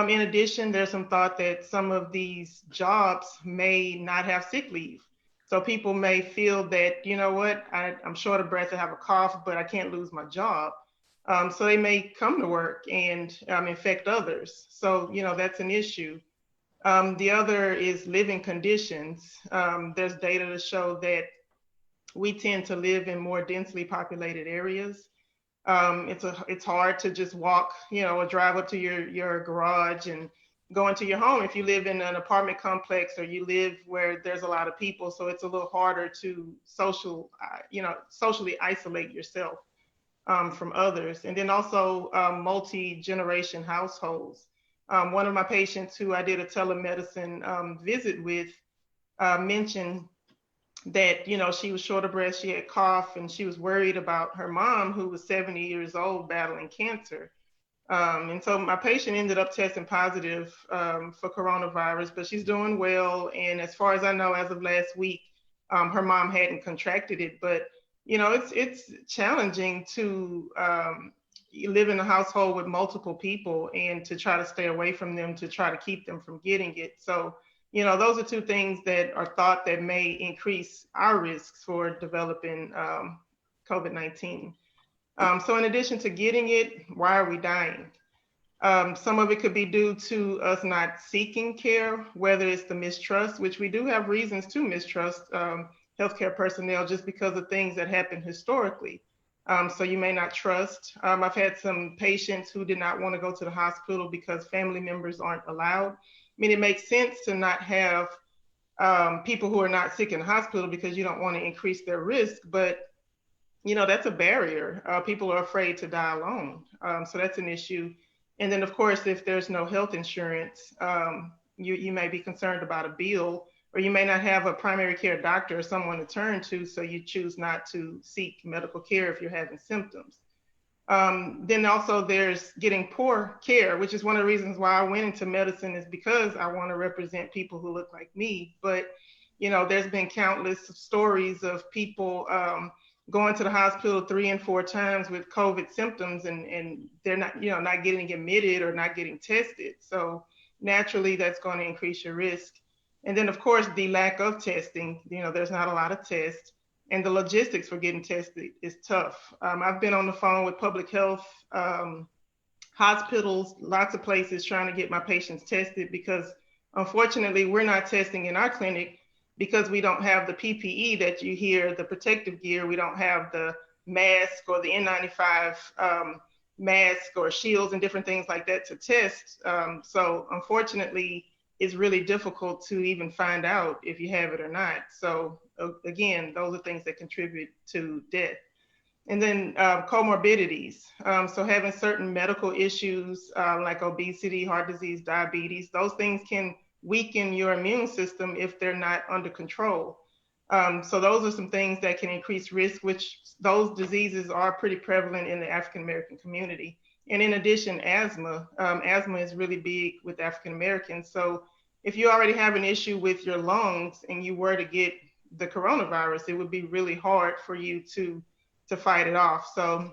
In addition, there's some thought that some of these jobs may not have sick leave. So people may feel that, you know what, I'm short of breath, I have a cough, but I can't lose my job. So they may come to work and infect others. So, that's an issue. The other is living conditions. There's data to show that we tend to live in more densely populated areas. It's hard to just walk, or drive up to your garage and go into your home if you live in an apartment complex or you live where there's a lot of people. So it's a little harder to socially isolate yourself from others. And then also multi-generation households. One of my patients who I did a telemedicine visit with mentioned that, she was short of breath, she had cough, and she was worried about her mom, who was 70 years old, battling cancer. And so my patient ended up testing positive for coronavirus, but she's doing well. And as far as I know, as of last week, her mom hadn't contracted it. But, it's challenging to live in a household with multiple people and to try to stay away from them, to try to keep them from getting it. So, those are two things that are thought that may increase our risks for developing COVID-19. So in addition to getting it, why are we dying? Some of it could be due to us not seeking care, whether it's the mistrust, which we do have reasons to mistrust healthcare personnel just because of things that happened historically. So you may not trust. I've had some patients who did not want to go to the hospital because family members aren't allowed. I mean, it makes sense to not have people who are not sick in the hospital because you don't want to increase their risk, but that's a barrier. People are afraid to die alone. So that's an issue. And then of course, if there's no health insurance, you may be concerned about a bill, or you may not have a primary care doctor or someone to turn to, so you choose not to seek medical care if you're having symptoms. Then also there's getting poor care, which is one of the reasons why I went into medicine, is because I want to represent people who look like me. But, there's been countless stories of people going to the hospital 3 and 4 times with COVID symptoms, and they're not, not getting admitted or not getting tested. So naturally that's going to increase your risk. And then of course, the lack of testing, there's not a lot of tests. And the logistics for getting tested is tough. I've been on the phone with public health, hospitals, lots of places trying to get my patients tested, because unfortunately we're not testing in our clinic because we don't have the PPE that you hear, the protective gear. We don't have the mask or the N95 mask or shields and different things like that to test. So unfortunately, it's really difficult to even find out if you have it or not. So again, those are things that contribute to death. And then comorbidities. So having certain medical issues like obesity, heart disease, diabetes, those things can weaken your immune system if they're not under control. So those are some things that can increase risk, which those diseases are pretty prevalent in the African-American community. And in addition, asthma. Asthma is really big with African-Americans. So if you already have an issue with your lungs and you were to get the coronavirus, it would be really hard for you to fight it off. So,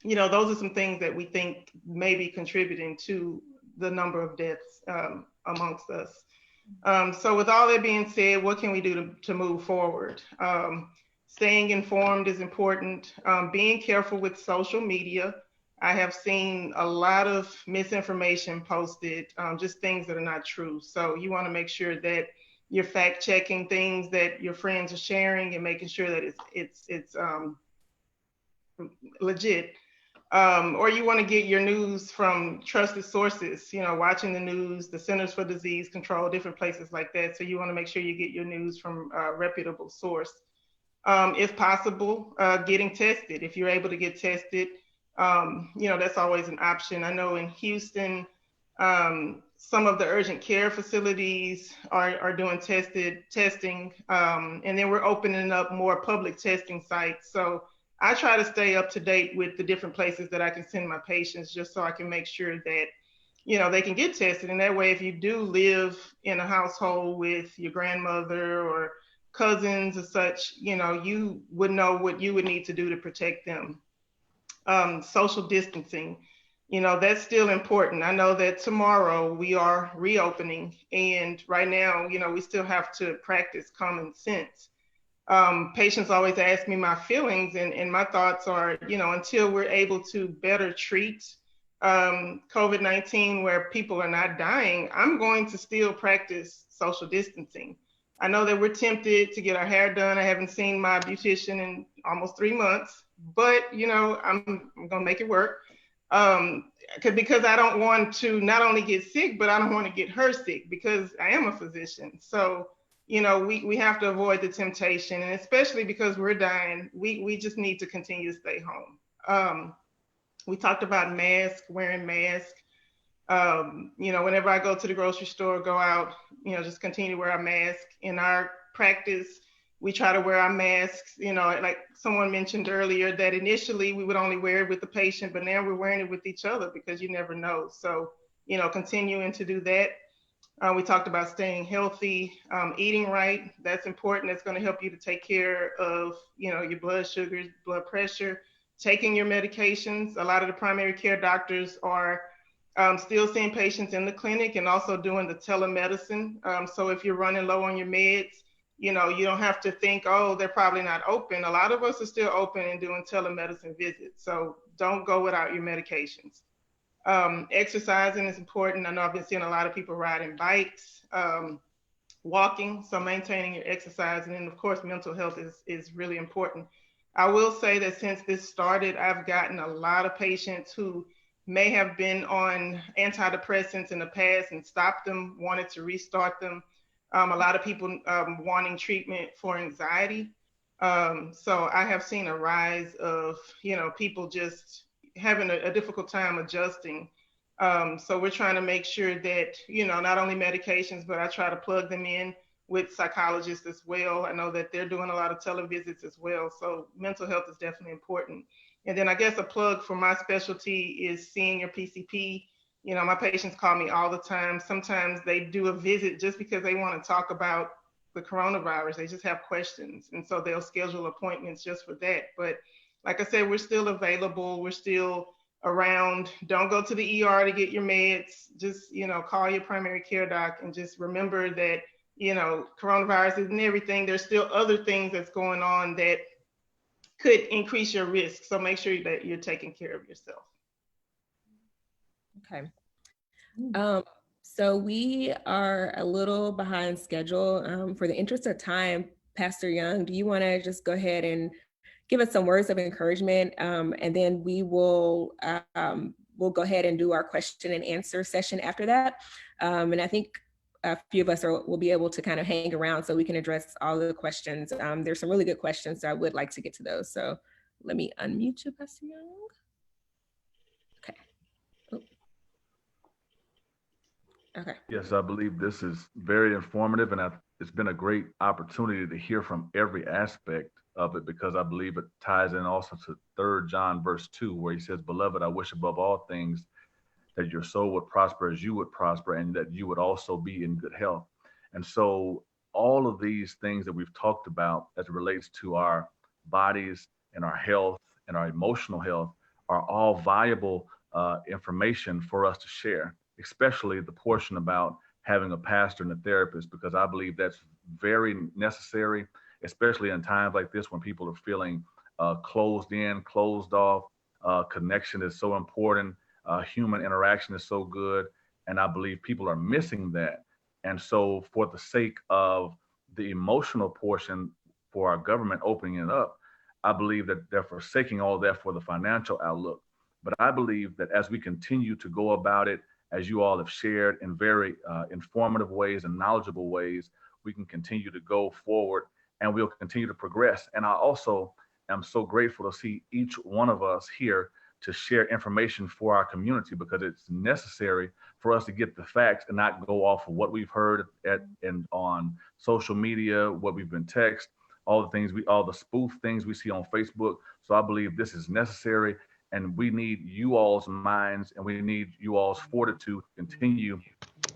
those are some things that we think may be contributing to the number of deaths amongst us. So with all that being said, what can we do to move forward? Staying informed is important. Being careful with social media. I have seen a lot of misinformation posted, just things that are not true. So you want to make sure that you're fact checking things that your friends are sharing and making sure that it's legit. Or you want to get your news from trusted sources, watching the news, the Centers for Disease Control, different places like that. So you want to make sure you get your news from a reputable source. If possible, getting tested. If you're able to get tested, that's always an option. I know in Houston, some of the urgent care facilities are doing testing. And then we're opening up more public testing sites. So I try to stay up to date with the different places that I can send my patients, just so I can make sure that, you know, they can get tested. And that way, if you do live in a household with your grandmother or cousins or such, you know, you would know what you would need to do to protect them. Social distancing, you know, that's still important. I know that tomorrow we are reopening, and right now, you know, we still have to practice common sense. Patients always ask me my feelings, and my thoughts are, you know, until we're able to better treat COVID-19 where people are not dying, I'm going to still practice social distancing. I know that we're tempted to get our hair done. I haven't seen my beautician in almost 3 months, but, you know, I'm gonna make it work. Because I don't want to not only get sick, but I don't want to get her sick, because I am a physician. So, you know, we have to avoid the temptation, and especially because we're dying, we just need to continue to stay home. We talked about masks, wearing masks. You know, whenever I go to the grocery store, go out, you know, just continue to wear a mask. In our practice, we try to wear our masks, you know, like someone mentioned earlier, that initially we would only wear it with the patient, but now we're wearing it with each other because you never know. So, you know, continuing to do that. We talked about staying healthy, eating right. That's important. That's going to help you to take care of, you know, your blood sugars, blood pressure, taking your medications. A lot of the primary care doctors are still seeing patients in the clinic and also doing the telemedicine. So if you're running low on your meds, you know, you don't have to think, oh, they're probably not open. A lot of us are still open and doing telemedicine visits. So don't go without your medications. Exercising is important. I know I've been seeing a lot of people riding bikes, walking, so maintaining your exercise. And then of course, mental health is really important. I will say that since this started, I've gotten a lot of patients who may have been on antidepressants in the past and stopped them, wanted to restart them. A lot of people wanting treatment for anxiety. So I have seen a rise of, you know, people just having a difficult time adjusting. So we're trying to make sure that, you know, not only medications, but I try to plug them in with psychologists as well. I know that they're doing a lot of televisits as well. So mental health is definitely important. And then I guess a plug for my specialty is seeing your PCP. You know, my patients call me all the time. Sometimes they do a visit just because they want to talk about the coronavirus. They just have questions. And so they'll schedule appointments just for that. But like I said, we're still available. We're still around. Don't go to the ER to get your meds. Just, you know, call your primary care doc and just remember that, you know, coronavirus isn't everything. There's still other things that's going on that could increase your risk. So make sure that you're taking care of yourself. Okay. So we are a little behind schedule. For the interest of time, Pastor Young, do you want to just go ahead and give us some words of encouragement, and then we will we'll go ahead and do our question and answer session after that. And I think a few of us will be able to kind of hang around so we can address all of the questions. There's some really good questions, so I would like to get to those. So let me unmute you, Pastor Young. Okay. Oh. Okay. Yes, I believe this is very informative, and it's been a great opportunity to hear from every aspect of it, because I believe it ties in also to 3 John verse 2, where he says, "Beloved, I wish above all things that your soul would prosper as you would prosper, and that you would also be in good health." And so all of these things that we've talked about as it relates to our bodies and our health and our emotional health are all valuable information for us to share, especially the portion about having a pastor and a therapist, because I believe that's very necessary, especially in times like this when people are feeling closed in, closed off. Connection is so important. Human interaction is so good. And I believe people are missing that. And so for the sake of the emotional portion for our government opening it up, I believe that they're forsaking all that for the financial outlook. But I believe that as we continue to go about it, as you all have shared in very informative ways and knowledgeable ways, we can continue to go forward and we'll continue to progress. And I also am so grateful to see each one of us here to share information for our community, because it's necessary for us to get the facts and not go off of what we've heard and on social media, what we've been texted, all the spoof things we see on Facebook. So I believe this is necessary, and we need you all's minds and we need you all's fortitude to continue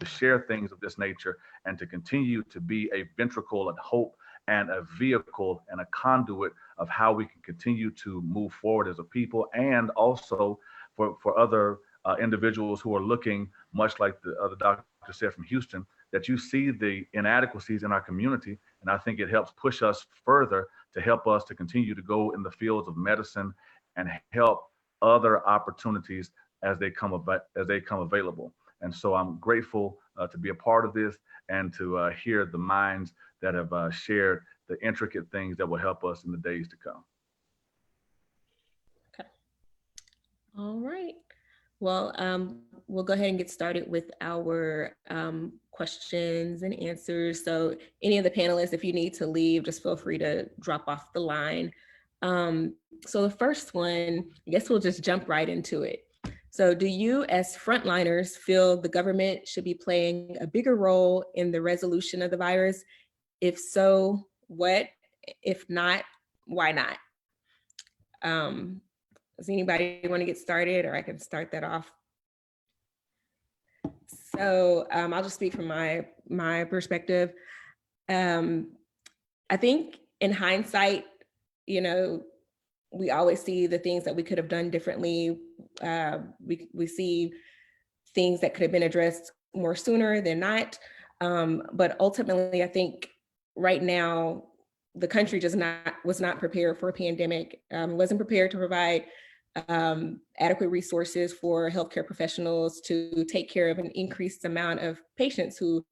to share things of this nature and to continue to be a ventricle of hope and a vehicle and a conduit of how we can continue to move forward as a people, and also for other individuals who are looking, much like the other doctor said from Houston, that you see the inadequacies in our community. And I think it helps push us further to help us to continue to go in the fields of medicine and help other opportunities as they come available. And so I'm grateful to be a part of this and to hear the minds that have shared the intricate things that will help us in the days to come. Okay. All right. Well, we'll go ahead and get started with our questions and answers. So any of the panelists, if you need to leave, just feel free to drop off the line. So the first one, I guess we'll just jump right into it. So do you as frontliners feel the government should be playing a bigger role in the resolution of the virus? If so, what? If not, why not? Does anybody want to get started, or I can start that off? So I'll just speak from my perspective. I think in hindsight, we always see the things that we could have done differently. We see things that could have been addressed more sooner than not. But ultimately, I think right now, the country was not prepared for a pandemic, wasn't prepared to provide adequate resources for healthcare professionals to take care of an increased amount of patients who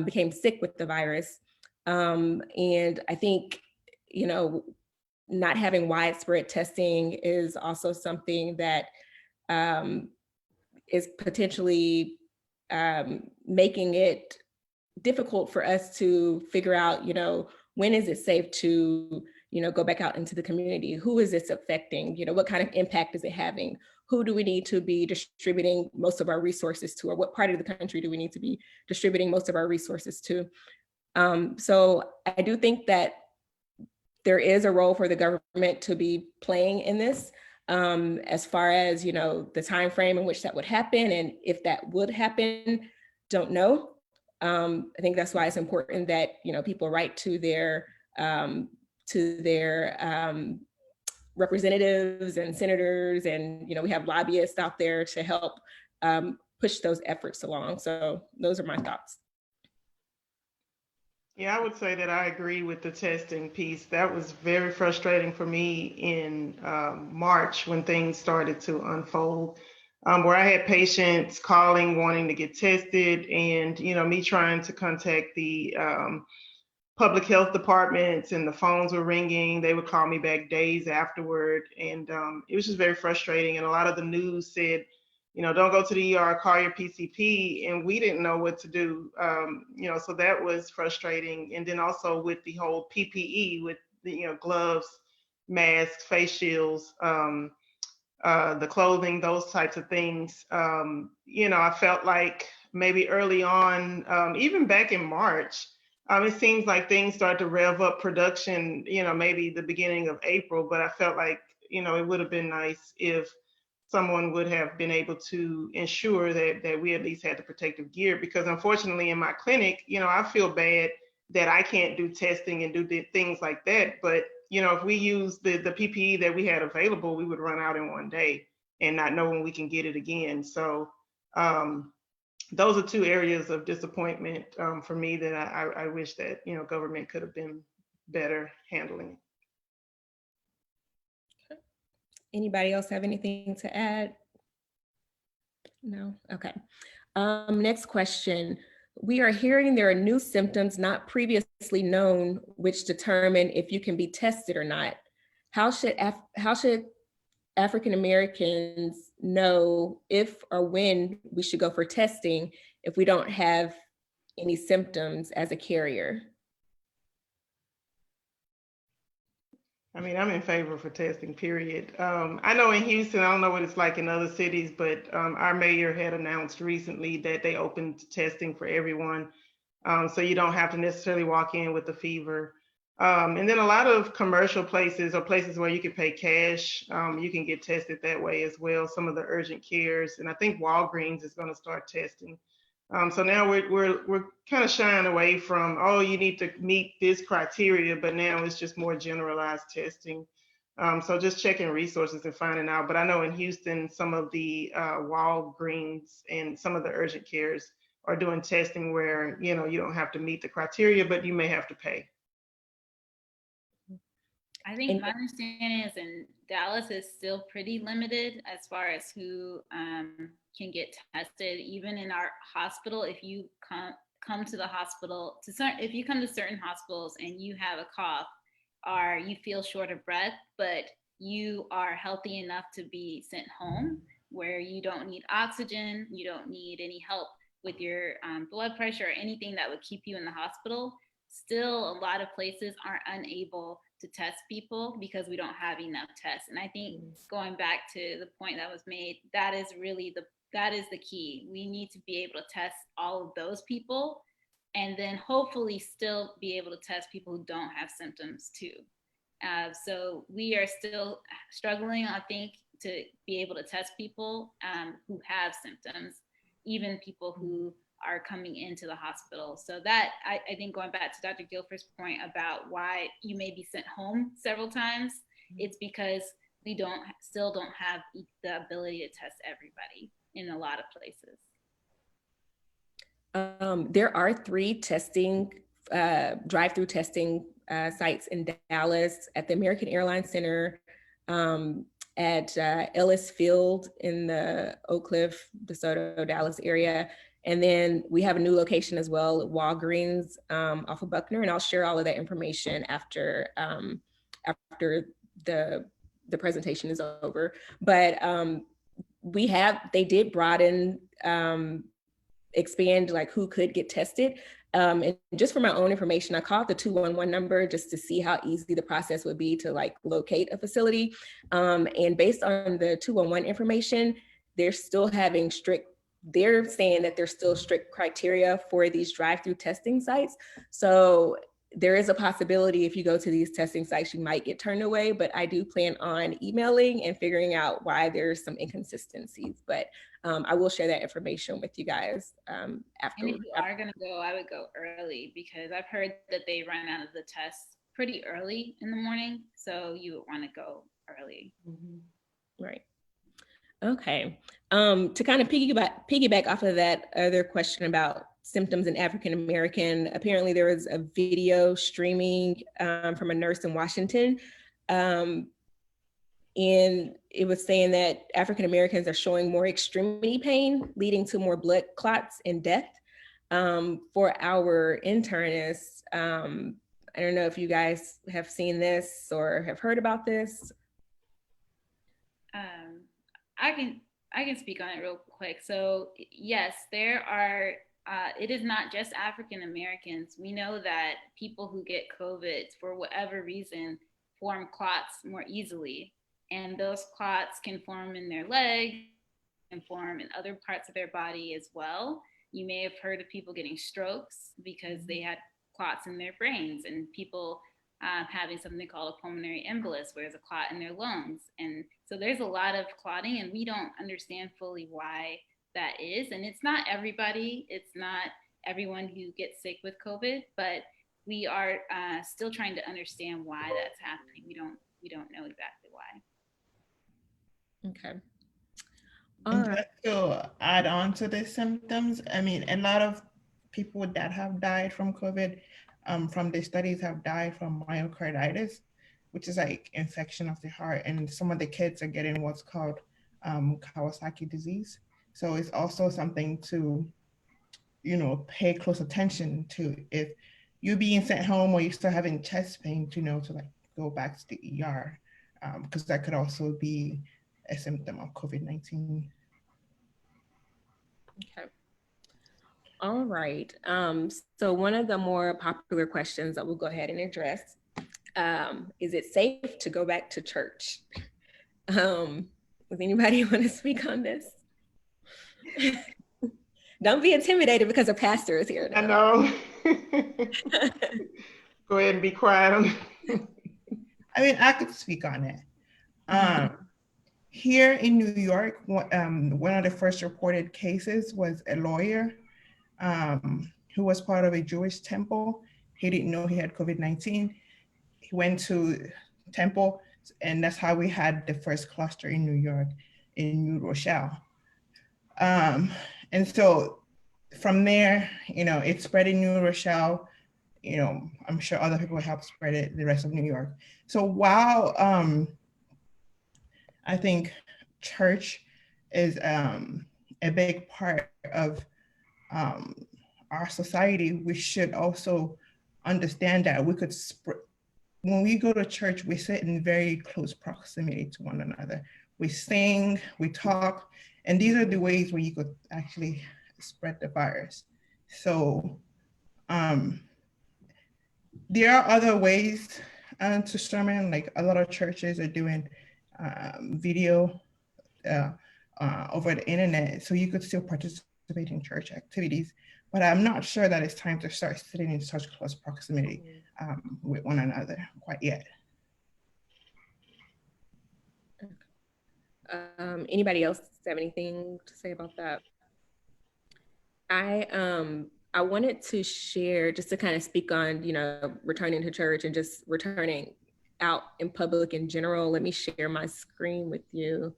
became sick with the virus. And I think, not having widespread testing is also something that is potentially making it difficult for us to figure out, when is it safe to, go back out into the community? Who is this affecting? What kind of impact is it having? Who do we need to be distributing most of our resources to, or what part of the country do we need to be distributing most of our resources to? So I do think that there is a role for the government to be playing in this, as far as, the time frame in which that would happen, and if that would happen, don't know. I think that's why it's important that, people write to their representatives and senators, and, we have lobbyists out there to help push those efforts along. So those are my thoughts. Yeah, I would say that I agree with the testing piece. That was very frustrating for me in March when things started to unfold, where I had patients calling, wanting to get tested, and, me trying to contact the public health departments, and the phones were ringing. They would call me back days afterward. And it was just very frustrating. And a lot of the news said, don't go to the ER, call your PCP. And we didn't know what to do. So that was frustrating. And then also with the whole PPE, with the, gloves, masks, face shields, the clothing, those types of things. I felt like maybe early on, even back in March, it seems like things started to rev up production, maybe the beginning of April, but I felt like, it would have been nice if someone would have been able to ensure that we at least had the protective gear, because unfortunately in my clinic, I feel bad that I can't do testing and do things like that. But, if we use the PPE that we had available, we would run out in one day and not know when we can get it again. So those are two areas of disappointment for me that I wish that, government could have been better handling. Anybody else have anything to add? No? Okay. Next question. We are hearing there are new symptoms not previously known which determine if you can be tested or not. How should African Americans know if or when we should go for testing if we don't have any symptoms as a carrier? I mean, I'm in favor for testing, period. I know in Houston, I don't know what it's like in other cities, but our mayor had announced recently that they opened testing for everyone. So you don't have to necessarily walk in with a fever. And then a lot of commercial places or places where you can pay cash, you can get tested that way as well. Some of the urgent cares, and I think Walgreens is going to start testing. So now we're kind of shying away from, oh, you need to meet this criteria, but now it's just more generalized testing. So just checking resources and finding out. But I know in Houston, some of the Walgreens and some of the urgent cares are doing testing where, you know, you don't have to meet the criteria, but you may have to pay. I think my understanding is in Dallas is still pretty limited as far as who can get tested. Even in our hospital, if you come to the hospital, if you come to certain hospitals and you have a cough or you feel short of breath, but you are healthy enough to be sent home where you don't need oxygen, you don't need any help with your blood pressure or anything that would keep you in the hospital, still a lot of places are unable to test people because we don't have enough tests. And I think going back to the point that was made, that is really that is the key. We need to be able to test all of those people and then hopefully still be able to test people who don't have symptoms too. So we are still struggling, I think, to be able to test people who have symptoms, even people who are coming into the hospital. So that, I think going back to Dr. Gilford's point about why you may be sent home several times, it's because we still don't have the ability to test everybody in a lot of places. There are 3 testing, drive-through testing sites in Dallas at the American Airlines Center, at Ellis Field in the Oak Cliff, DeSoto, Dallas area. And then we have a new location as well at Walgreens off of Buckner, and I'll share all of that information after the presentation is over. But they did broaden, expand like who could get tested. And just for my own information, I called the 211 number just to see how easy the process would be to like locate a facility. And based on the 211 information, they're saying that there's still strict criteria for these drive-through testing sites. So there is a possibility if you go to these testing sites, you might get turned away, but I do plan on emailing and figuring out why there's some inconsistencies. But I will share that information with you guys after. And if you are gonna go, I would go early because I've heard that they run out of the tests pretty early in the morning. So you would wanna go early. Mm-hmm. Right. Okay. To kind of piggyback off of that other question about symptoms in African American, apparently there was a video streaming from a nurse in Washington. And it was saying that African Americans are showing more extremity pain, leading to more blood clots and death. For our internists, I don't know if you guys have seen this or have heard about this. I can speak on it real quick. So yes, there are, it is not just African Americans. We know that people who get COVID for whatever reason form clots more easily. And those clots can form in their leg and form in other parts of their body as well. You may have heard of people getting strokes because they had clots in their brains, and people having something called a pulmonary embolus, where there's a clot in their lungs. And so there's a lot of clotting, and we don't understand fully why that is. And it's not everybody, it's not everyone who gets sick with COVID, but we are still trying to understand why that's happening. We don't know exactly why. Okay. And just to add on to the symptoms, I mean, a lot of people that have died from COVID, from the studies, have died from myocarditis, which is like infection of the heart. And some of the kids are getting what's called Kawasaki disease. So it's also something to, pay close attention to. If you're being sent home or you're still having chest pain, to like go back to the ER, because that could also be a symptom of COVID-19. Okay. All right. So one of the more popular questions that we'll go ahead and address Is it safe to go back to church? Does anybody want to speak on this? Don't be intimidated because a pastor is here now. I know. Go ahead and be quiet. I mean, I could speak on it. Here in New York, one of the first reported cases was a lawyer who was part of a Jewish temple. He didn't know he had COVID-19. He went to temple, and that's how we had the first cluster in New York, in New Rochelle. And so from there, it spread in New Rochelle. I'm sure other people helped spread it the rest of New York. So while I think church is a big part of our society, we should also understand that we could when we go to church, we sit in very close proximity to one another. We sing, we talk, and these are the ways where you could actually spread the virus. So there are other ways to sermon, like a lot of churches are doing video over the internet, so you could still participate in church activities. But I'm not sure that it's time to start sitting in such close proximity with one another quite yet. Anybody else have anything to say about that? I wanted to share, just to kind of speak on, returning to church and just returning out in public in general. Let me share my screen with you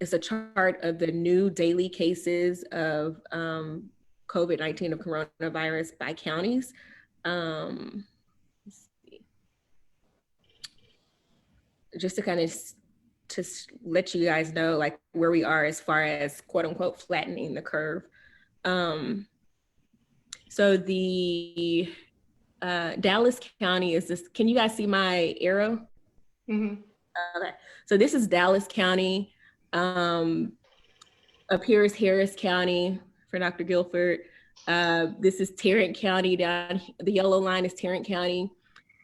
it's a chart of the new daily cases of COVID-19, of coronavirus by counties. Let's see. Just to kind of let you guys know like where we are as far as quote unquote flattening the curve. So the Dallas County is this, can you guys see my arrow? Mm-hmm. Okay, so this is Dallas County. Up here is Harris County for Dr. Gilford. This is Tarrant County down, the yellow line is Tarrant County.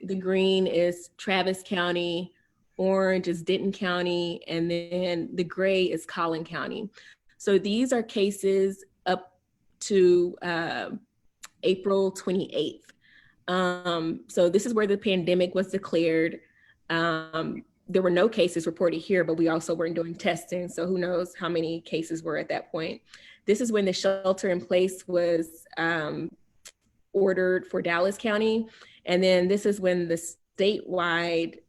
The green is Travis County. Orange is Denton County. And then the gray is Collin County. So these are cases up to April 28th. So this is where the pandemic was declared. There were no cases reported here, but we also weren't doing testing. So who knows how many cases were at that point. This is when the shelter in place was ordered for Dallas County. And then this is when the statewide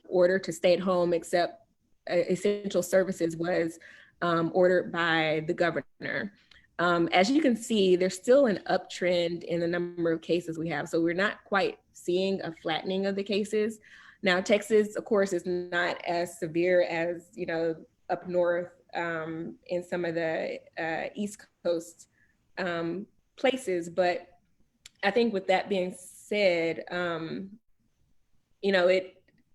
order to stay at home except essential services was ordered by the governor. As you can see, there's still an uptrend in the number of cases we have. So we're not quite seeing a flattening of the cases. Now, Texas, of course, is not as severe as, up north in some of the East Coast places. But I think with that being said,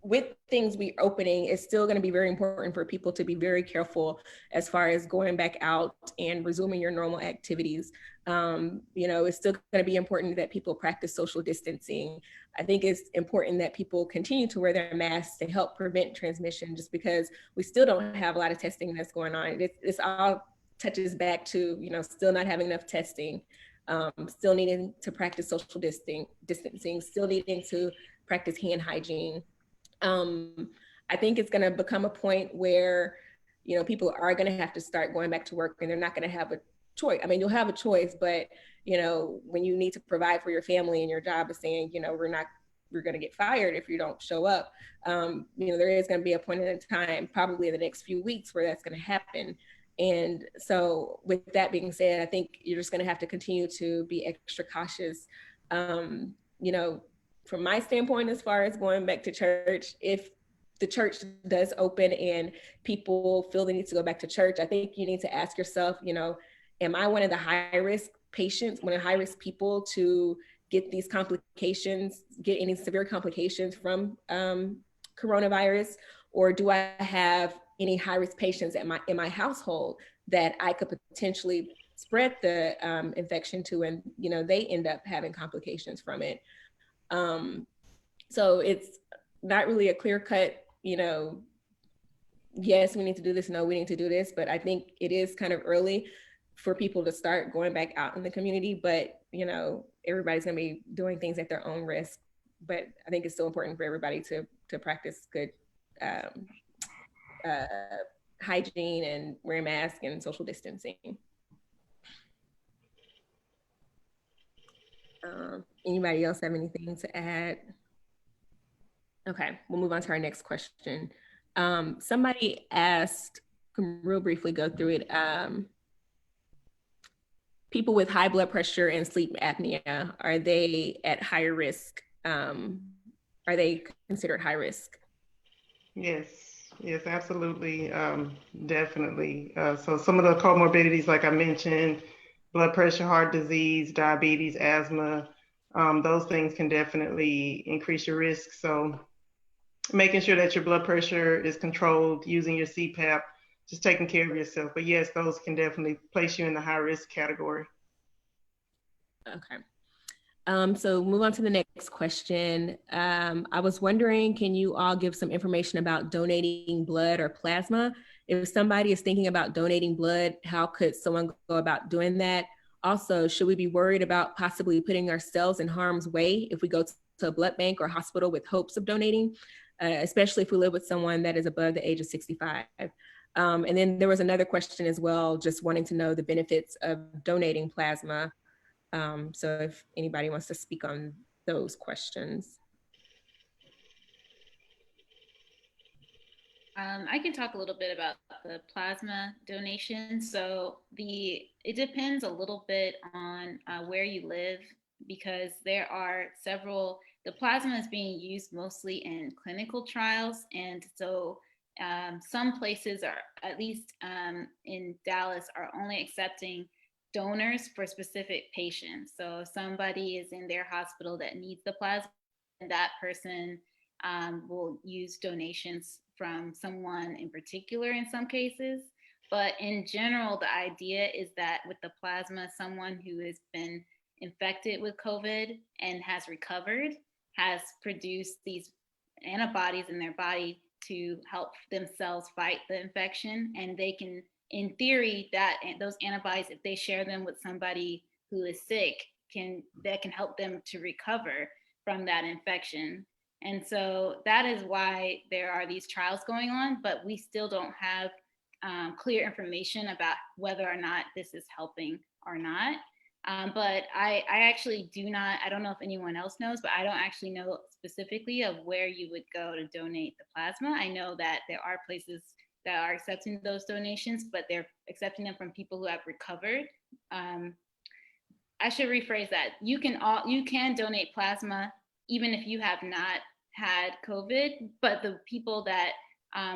with things reopening, it's still going to be very important for people to be very careful as far as going back out and resuming your normal activities. It's still going to be important that people practice social distancing. I think it's important that people continue to wear their masks to help prevent transmission, just because we still don't have a lot of testing that's going on. This all touches back to, still not having enough testing, still needing to practice social distancing, still needing to practice hand hygiene. I think it's going to become a point where, people are going to have to start going back to work, and they're not going to have a choice. I mean, you'll have a choice, but, when you need to provide for your family and your job is saying, we're going to get fired if you don't show up. There is going to be a point in time, probably in the next few weeks, where that's going to happen. And so with that being said, I think you're just going to have to continue to be extra cautious. From my standpoint, as far as going back to church, if the church does open and people feel the need to go back to church, I think you need to ask yourself, am I one of the high-risk patients, one of the high-risk people to get these complications, get any severe complications from coronavirus? Or do I have any high-risk patients in my household that I could potentially spread the infection to, and they end up having complications from it? So it's not really a clear cut, yes, we need to do this. No, we need to do this. But I think it is kind of early for people to start going back out in the community. But, everybody's going to be doing things at their own risk. But I think it's still important for everybody to practice good hygiene and wear a mask and social distancing. Anybody else have anything to add? Okay, we'll move on to our next question. Somebody asked, can real briefly go through it. People with high blood pressure and sleep apnea, are they at higher risk? Are they considered high risk? Yes, absolutely, definitely. So some of the comorbidities, like I mentioned, blood pressure, heart disease, diabetes, asthma, those things can definitely increase your risk. So making sure that your blood pressure is controlled, using your CPAP, just taking care of yourself. But yes, those can definitely place you in the high risk category. Okay. So move on to the next question. I was wondering, can you all give some information about donating blood or plasma? If somebody is thinking about donating blood, how could someone go about doing that? Also, should we be worried about possibly putting ourselves in harm's way if we go to a blood bank or hospital with hopes of donating, especially if we live with someone that is above the age of 65? And then there was another question as well, just wanting to know the benefits of donating plasma. So if anybody wants to speak on those questions. I can talk a little bit about the plasma donation. So it depends a little bit on where you live, because there are the plasma is being used mostly in clinical trials. And so some places are, at least in Dallas, are only accepting donors for specific patients. So if somebody is in their hospital that needs the plasma, and that person will use donations from someone in particular in some cases. But in general, the idea is that with the plasma, someone who has been infected with COVID and has recovered has produced these antibodies in their body to help themselves fight the infection. And they can, in theory, those antibodies, if they share them with somebody who is sick, that can help them to recover from that infection. And so that is why there are these trials going on, but we still don't have clear information about whether or not this is helping or not. But I actually I don't know if anyone else knows, but I don't actually know specifically of where you would go to donate the plasma. I know that there are places that are accepting those donations, but they're accepting them from people who have recovered. I should rephrase that. You can donate plasma even if you have not had COVID, but the people that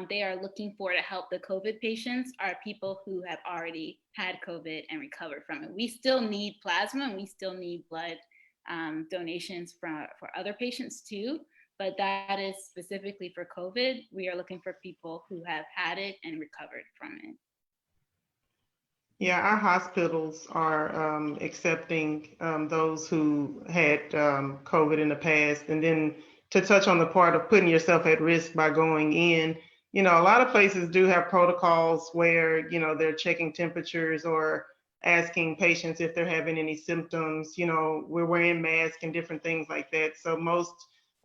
they are looking for to help the COVID patients are people who have already had COVID and recovered from it. We still need plasma and we still need blood donations for other patients too, but that is specifically for COVID. We are looking for people who have had it and recovered from it. Yeah, our hospitals are accepting those who had COVID in the past. And then to touch on the part of putting yourself at risk by going in, a lot of places do have protocols where, they're checking temperatures or asking patients if they're having any symptoms. We're wearing masks and different things like that. So most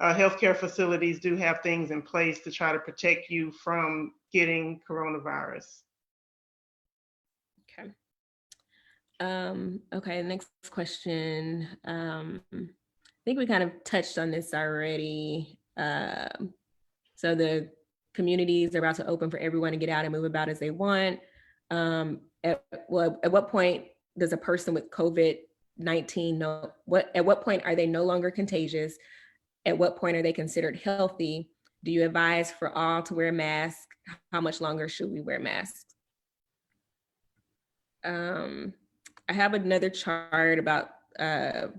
healthcare facilities do have things in place to try to protect you from getting coronavirus. Okay, next question. I think we kind of touched on this already. So the communities are about to open for everyone to get out and move about as they want. At what point does a person with COVID-19 at what point are they no longer contagious? At what point are they considered healthy? Do you advise for all to wear masks? How much longer should we wear masks? I have another chart about as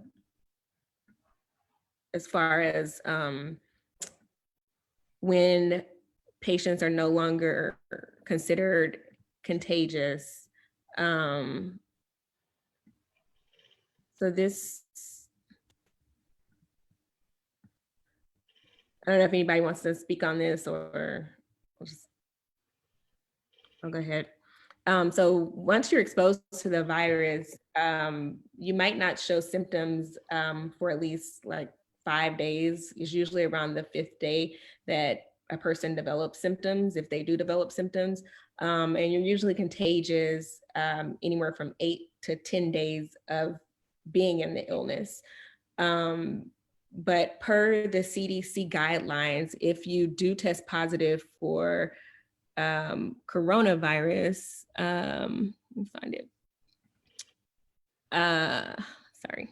far as when patients are no longer considered contagious. So this, I don't know if anybody wants to speak on this or I'll go ahead. So once you're exposed to the virus, you might not show symptoms for at least like 5 days. It's usually around the 5th day that a person develops symptoms, if they do develop symptoms. And you're usually contagious anywhere from 8 to 10 days of being in the illness. But per the CDC guidelines, if you do test positive for coronavirus, let me find it. Sorry.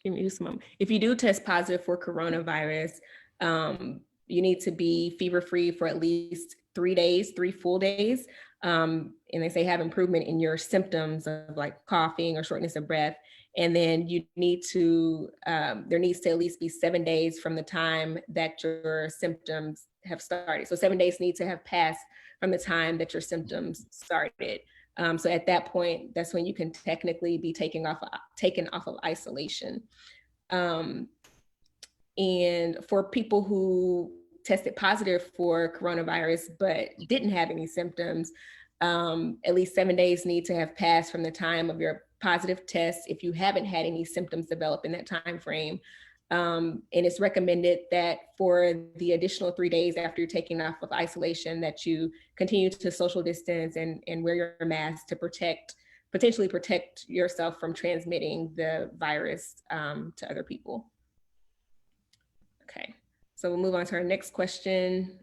Give me just a moment. If you do test positive for coronavirus, you need to be fever-free for at least 3 days, 3 full days. And they say have improvement in your symptoms of like coughing or shortness of breath. And then you need to, there needs to at least be 7 days from the time that your symptoms have started. So 7 days need to have passed from the time that your symptoms started. So at that point, that's when you can technically be taken off of isolation. And for people who tested positive for coronavirus but didn't have any symptoms, at least 7 days need to have passed from the time of your positive test if you haven't had any symptoms develop in that time frame. And it's recommended that for the additional 3 days after you're taking off of isolation that you continue to social distance and wear your mask to potentially protect yourself from transmitting the virus to other people. Okay, so we'll move on to our next question.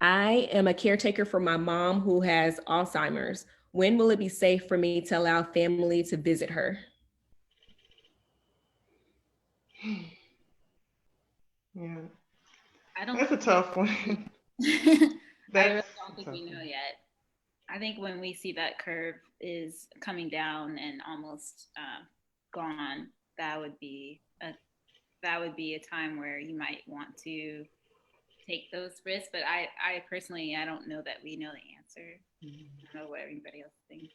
I am a caretaker for my mom who has Alzheimer's. When will it be safe for me to allow family to visit her? Yeah, I that's a tough one. really That's don't think we know yet. I think when we see that curve is coming down and almost gone, that would be a time where you might want to take those risks. But I personally, I don't know that we know the answer. I don't know what everybody else thinks.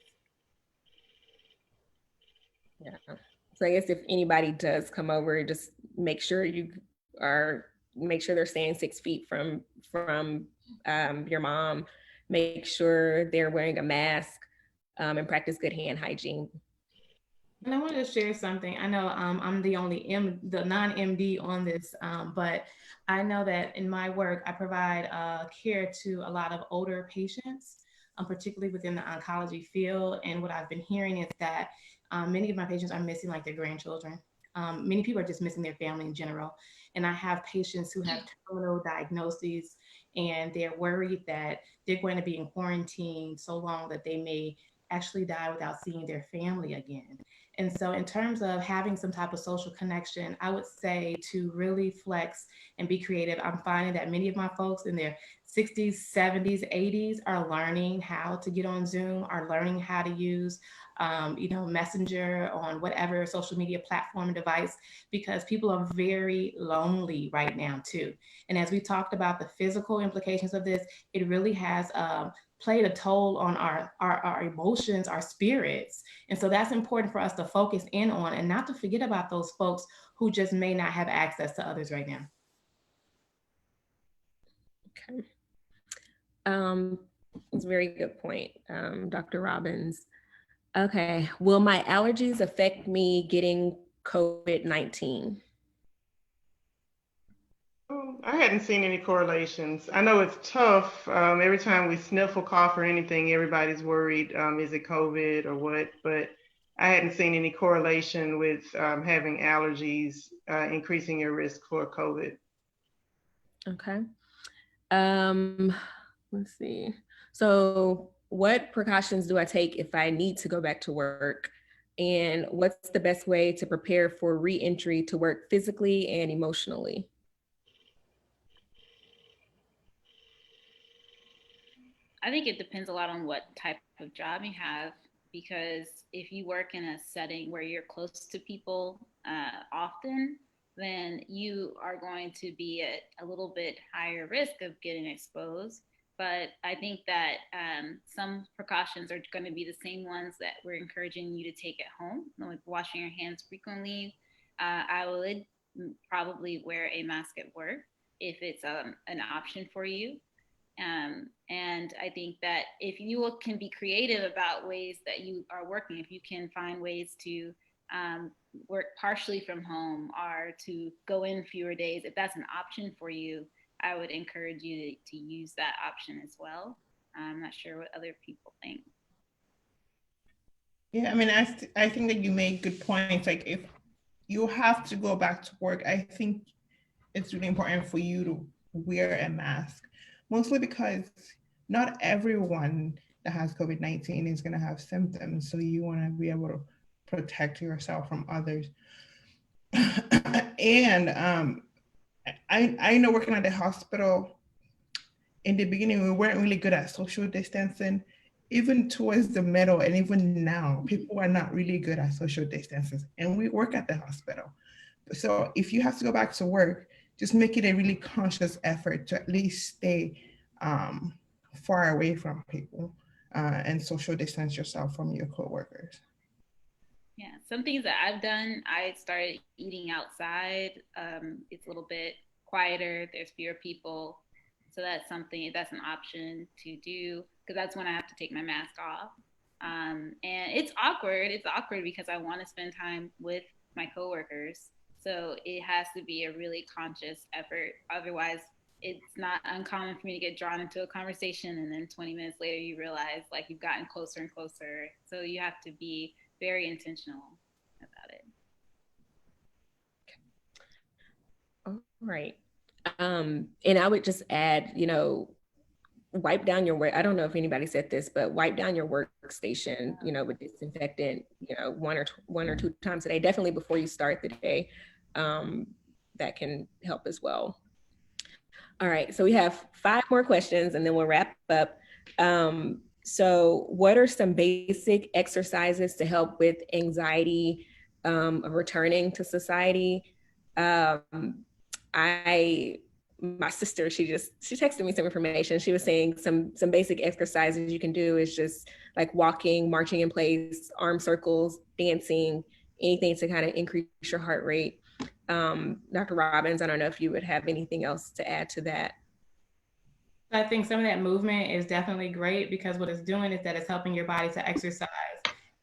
Yeah. So I guess if anybody does come over, just make sure they're staying 6 feet from your mom. Make sure they're wearing a mask and practice good hand hygiene. And I wanted to share something. I know I'm the only the non-MD on this, but I know that in my work, I provide care to a lot of older patients, particularly within the oncology field. And what I've been hearing is that many of my patients are missing like their grandchildren. Many people are just missing their family in general. And I have patients who have terminal diagnoses and they're worried that they're going to be in quarantine so long that they may actually die without seeing their family again. And so in terms of having some type of social connection, I would say to really flex and be creative. I'm finding that many of my folks in their 60s, 70s, 80s are learning how to get on Zoom, are learning how to use Messenger on whatever social media platform and device, because people are very lonely right now too. And as we talked about the physical implications of this, it really has played a toll on our emotions, our spirits. And so that's important for us to focus in on and not to forget about those folks who just may not have access to others right now. Okay. It's a very good point, Dr. Robbins. Okay, will my allergies affect me getting COVID-19? I hadn't seen any correlations. I know it's tough. Every time we sniff or cough or anything, everybody's worried, is it COVID or what? But I hadn't seen any correlation with having allergies increasing your risk for COVID. Okay. Let's see. So what precautions do I take if I need to go back to work? And what's the best way to prepare for re-entry to work physically and emotionally? I think it depends a lot on what type of job you have, because if you work in a setting where you're close to people often, then you are going to be at a little bit higher risk of getting exposed. But I think that some precautions are going to be the same ones that we're encouraging you to take at home, like washing your hands frequently. I would probably wear a mask at work if it's an option for you. And I think that if you can be creative about ways that you are working, if you can find ways to work partially from home or to go in fewer days, if that's an option for you, I would encourage you to use that option as well. I'm not sure what other people think. Yeah, I mean, I think that you make good points. Like, if you have to go back to work, I think it's really important for you to wear a mask, mostly because not everyone that has COVID-19 is going to have symptoms. So you want to be able to protect yourself from others. And I know working at the hospital, in the beginning, we weren't really good at social distancing. Even towards the middle, and even now, people are not really good at social distancing. And we work at the hospital. So if you have to go back to work, just make it a really conscious effort to at least stay far away from people and social distance yourself from your coworkers. Yeah, some things that I've done, I started eating outside. It's a little bit quieter, there's fewer people. So that's an option to do, because that's when I have to take my mask off. And it's awkward. It's awkward because I want to spend time with my coworkers. So it has to be a really conscious effort. Otherwise, it's not uncommon for me to get drawn into a conversation, and then 20 minutes later you realize like you've gotten closer and closer. So you have to be very intentional about it. All right. And I would just add, wipe down your work. I don't know if anybody said this, but wipe down your workstation, with disinfectant, one or two times a day, definitely before you start the day. That can help as well. All right, so we have 5 more questions and then we'll wrap up. So what are some basic exercises to help with anxiety of returning to society? My sister, she texted me some information. She was saying some basic exercises you can do is just like walking, marching in place, arm circles, dancing, anything to kind of increase your heart rate. Dr. Robbins, I don't know if you would have anything else to add to that. I think some of that movement is definitely great, because what it's doing is that it's helping your body to exercise.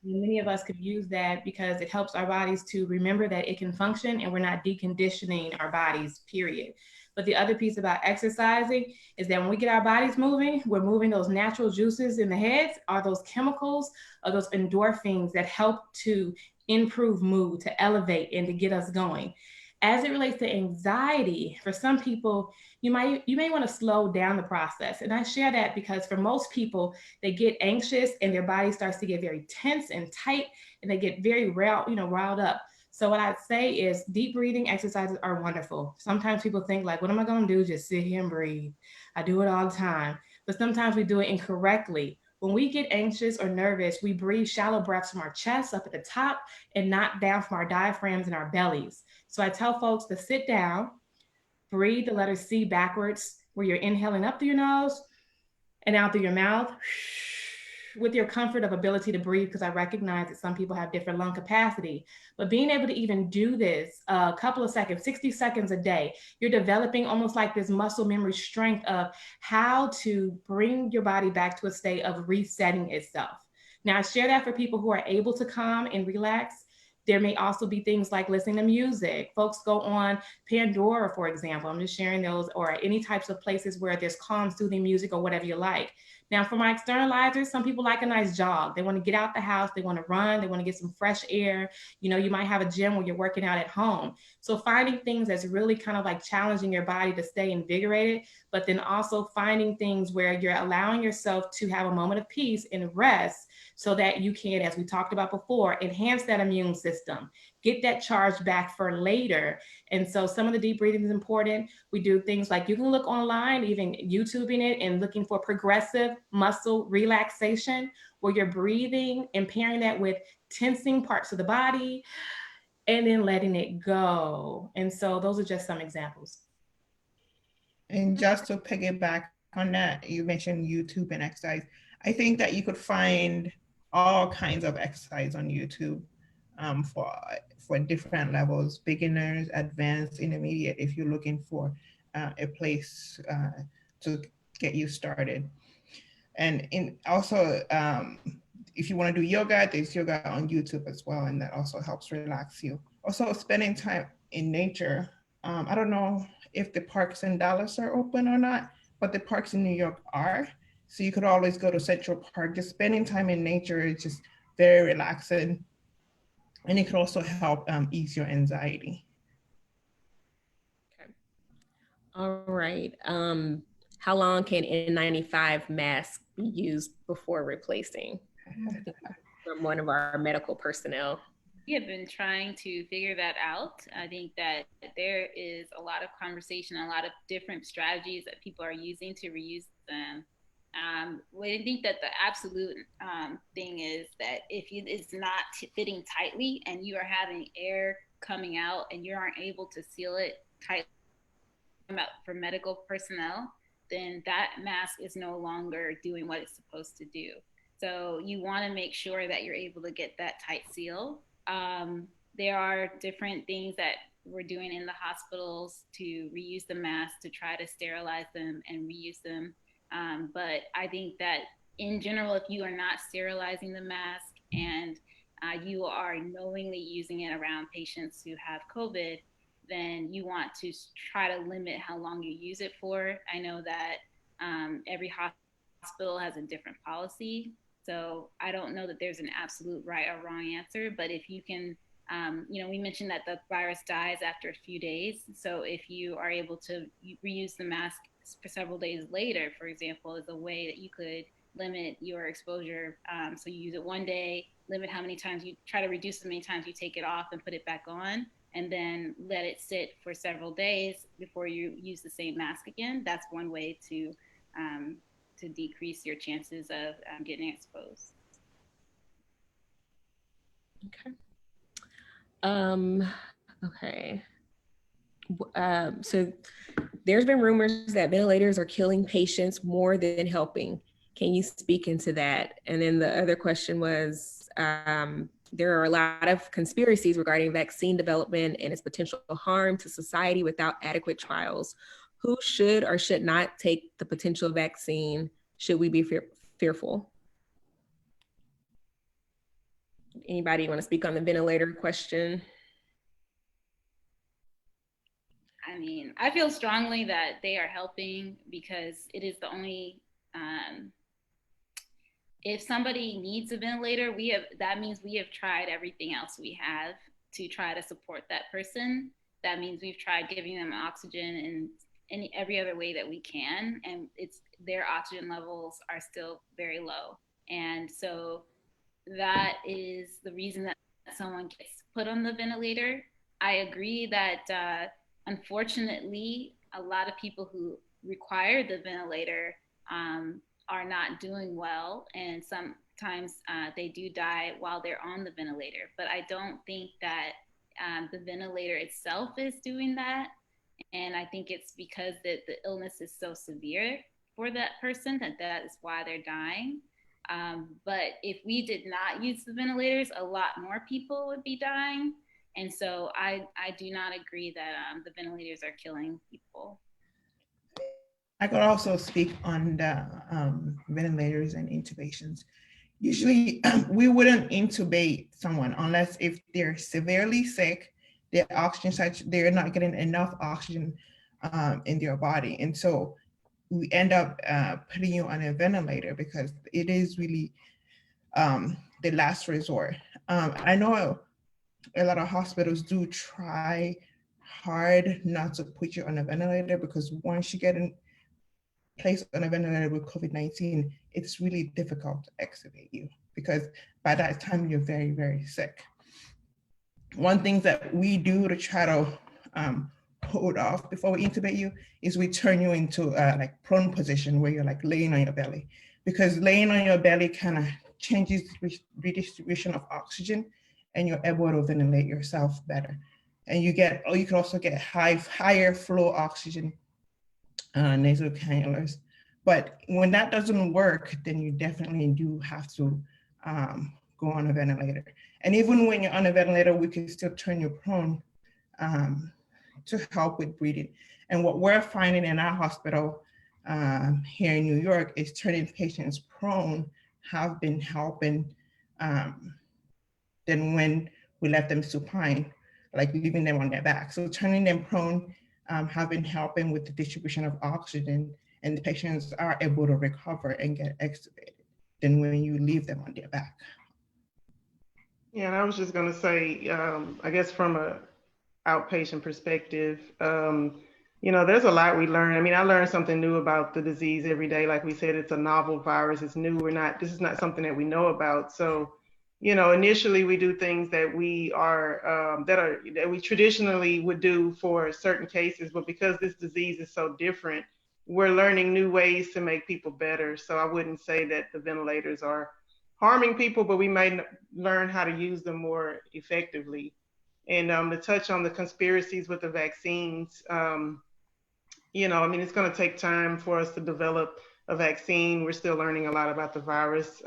And many of us could use that because it helps our bodies to remember that it can function and we're not deconditioning our bodies, period. But the other piece about exercising is that when we get our bodies moving, we're moving those natural juices in the heads, are those chemicals, or those endorphins that help to improve mood, to elevate, and to get us going. As it relates to anxiety, for some people, you may want to slow down the process. And I share that because for most people, they get anxious and their body starts to get very tense and tight, and they get very riled up. So what I'd say is deep breathing exercises are wonderful. Sometimes people think like, what am I going to do? Just sit here and breathe. I do it all the time. But sometimes we do it incorrectly. When we get anxious or nervous, we breathe shallow breaths from our chest up at the top and not down from our diaphragms and our bellies. So I tell folks to sit down, breathe the letter C backwards, where you're inhaling up through your nose and out through your mouth, with your comfort of ability to breathe, because I recognize that some people have different lung capacity. But being able to even do this a couple of seconds, 60 seconds a day, you're developing almost like this muscle memory strength of how to bring your body back to a state of resetting itself. Now, I share that for people who are able to calm and relax. There may also be things like listening to music. Folks go on Pandora, for example. I'm just sharing those, or any types of places where there's calm, soothing music or whatever you like. Now, for my externalizers, some people like a nice jog. They want to get out the house. They want to run. They want to get some fresh air. You might have a gym where you're working out at home. So finding things that's really kind of like challenging your body to stay invigorated, but then also finding things where you're allowing yourself to have a moment of peace and rest, so that you can, as we talked about before, enhance that immune system, get that charge back for later. And so some of the deep breathing is important. We do things like, you can look online, even YouTubing it, and looking for progressive muscle relaxation, where you're breathing and pairing that with tensing parts of the body and then letting it go. And so those are just some examples. And just to piggyback on that, you mentioned YouTube and exercise. I think that you could find all kinds of exercise on YouTube for different levels, beginners, advanced, intermediate, if you're looking for a place to get you started. And also, if you want to do yoga, there's yoga on YouTube as well, and that also helps relax you. Also, spending time in nature. I don't know if the parks in Dallas are open or not, but the parks in New York are. So you could always go to Central Park. Just spending time in nature is just very relaxing. And it could also help ease your anxiety. Okay. All right. How long can N95 masks be used before replacing? From one of our medical personnel. We have been trying to figure that out. I think that there is a lot of conversation, a lot of different strategies that people are using to reuse them. I think that the absolute thing is that if it's not fitting tightly and you are having air coming out and you aren't able to seal it tightly for medical personnel, then that mask is no longer doing what it's supposed to do. So you want to make sure that you're able to get that tight seal. There are different things that we're doing in the hospitals to reuse the masks, to try to sterilize them and reuse them. But I think that in general, if you are not sterilizing the mask and you are knowingly using it around patients who have COVID, then you want to try to limit how long you use it for. I know that every hospital has a different policy. So I don't know that there's an absolute right or wrong answer, but if you can, we mentioned that the virus dies after a few days. So if you are able to reuse the mask for several days later, for example, is a way that you could limit your exposure. So you use it one day, limit how many times you try to reduce how many times you take it off and put it back on, and then let it sit for several days before you use the same mask again. That's one way to decrease your chances of getting exposed. Okay. Okay. So there's been rumors that ventilators are killing patients more than helping. Can you speak into that? And then the other question was, there are a lot of conspiracies regarding vaccine development and its potential harm to society without adequate trials. Who should or should not take the potential vaccine? Should we be fearful? Anybody want to speak on the ventilator question? I mean, I feel strongly that they are helping because it is the only, if somebody needs a ventilator, that means we have tried everything else we have to try to support that person. That means we've tried giving them oxygen in every other way that we can, and their oxygen levels are still very low. And so that is the reason that someone gets put on the ventilator. I agree that unfortunately, a lot of people who require the ventilator are not doing well, and sometimes they do die while they're on the ventilator. But I don't think that the ventilator itself is doing that. And I think it's because the illness is so severe for that person that is why they're dying. But if we did not use the ventilators, a lot more people would be dying. And so I do not agree that the ventilators are killing people. I could also speak on the ventilators and intubations. Usually we wouldn't intubate someone unless if they're severely sick, their oxygen, they're not getting enough oxygen in their body. And so we end up putting you on a ventilator because it is really the last resort. I know a lot of hospitals do try hard not to put you on a ventilator because once you get placed on a ventilator with COVID-19, it's really difficult to extubate you because by that time you're very, very sick. One thing that we do to try to hold off before we intubate you is we turn you into like prone position where you're like laying on your belly, because laying on your belly kind of changes redistribution of oxygen and you're able to ventilate yourself better. And you can also get higher flow oxygen nasal cannulas But when that doesn't work, then you definitely do have to go on a ventilator. And even when you're on a ventilator, we can still turn you prone to help with breathing. And what we're finding in our hospital here in New York is turning patients prone have been helping than when we let them supine, like leaving them on their back. So turning them prone have been helping with the distribution of oxygen, and the patients are able to recover and get extubated than when you leave them on their back. Yeah, and I was just going to say, I guess from a outpatient perspective, there's a lot we learn. I mean, I learned something new about the disease every day. Like we said, it's a novel virus. It's new. This is not something that we know about. So, initially we do things that we traditionally would do for certain cases, but because this disease is so different, we're learning new ways to make people better. So I wouldn't say that the ventilators are harming people, but we may learn how to use them more effectively. And to touch on the conspiracies with the vaccines, it's going to take time for us to develop a vaccine. We're still learning a lot about the virus.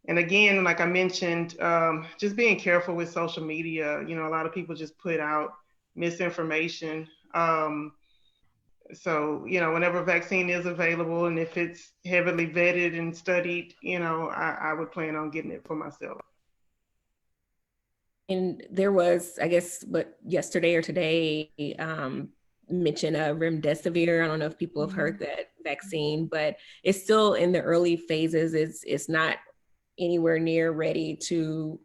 And again, like I mentioned, just being careful with social media. A lot of people just put out misinformation. So, whenever a vaccine is available and if it's heavily vetted and studied, I would plan on getting it for myself. And there was, I guess, yesterday or today, mention of remdesivir. I don't know if people have heard that vaccine, but it's still in the early phases. It's not anywhere near ready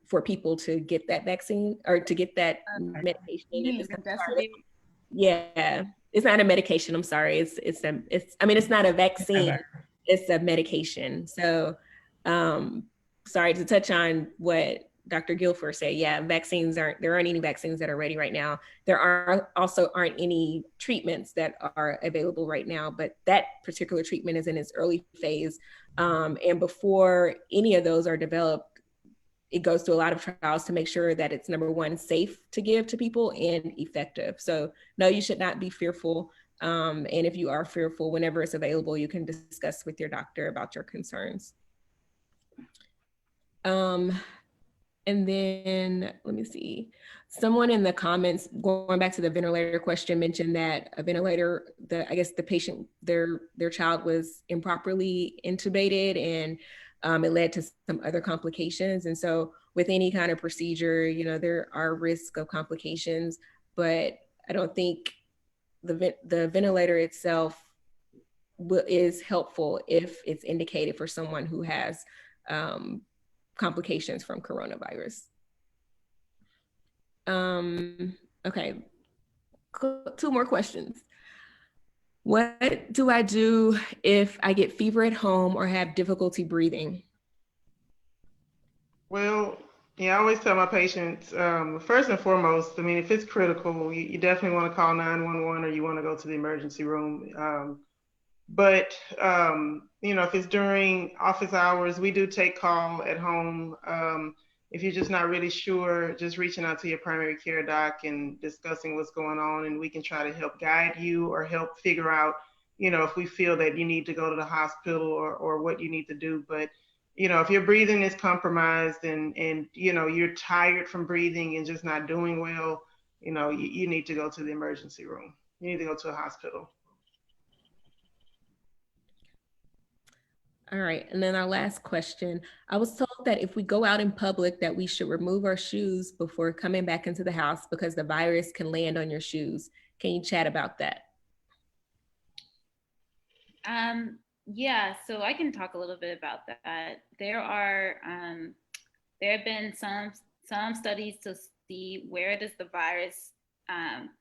for people to get that vaccine or to get that medication. Yeah, it's not a medication. I'm sorry. It's not a vaccine. It's a medication. So, sorry to touch on what Dr. Gilford said. Yeah, there aren't any vaccines that are ready right now. There aren't any treatments that are available right now, but that particular treatment is in its early phase. And before any of those are developed, it goes through a lot of trials to make sure that it's, number one, safe to give to people and effective. So no, you should not be fearful. And if you are fearful, whenever it's available, you can discuss with your doctor about your concerns. And then let me see. Someone in the comments, going back to the ventilator question, mentioned that a ventilator, the patient, their child was improperly intubated and it led to some other complications. And so with any kind of procedure, there are risks of complications, but I don't think the ventilator itself is helpful if it's indicated for someone who has complications from coronavirus. Okay, 2 more questions. What do I do if I get fever at home or have difficulty breathing? Well, yeah, I always tell my patients, first and foremost, if it's critical, you definitely want to call 911 or you want to go to the emergency room. But if it's during office hours, we do take call at home. If you're just not really sure, just reaching out to your primary care doc and discussing what's going on, and we can try to help guide you or help figure out, if we feel that you need to go to the hospital or what you need to do. But, if your breathing is compromised and you're tired from breathing and just not doing well, you need to go to the emergency room. You need to go to a hospital. All right, and then our last question. I was told that if we go out in public that we should remove our shoes before coming back into the house because the virus can land on your shoes. Can you chat about that? Yeah, so I can talk a little bit about that. There have been some studies to see where does the virus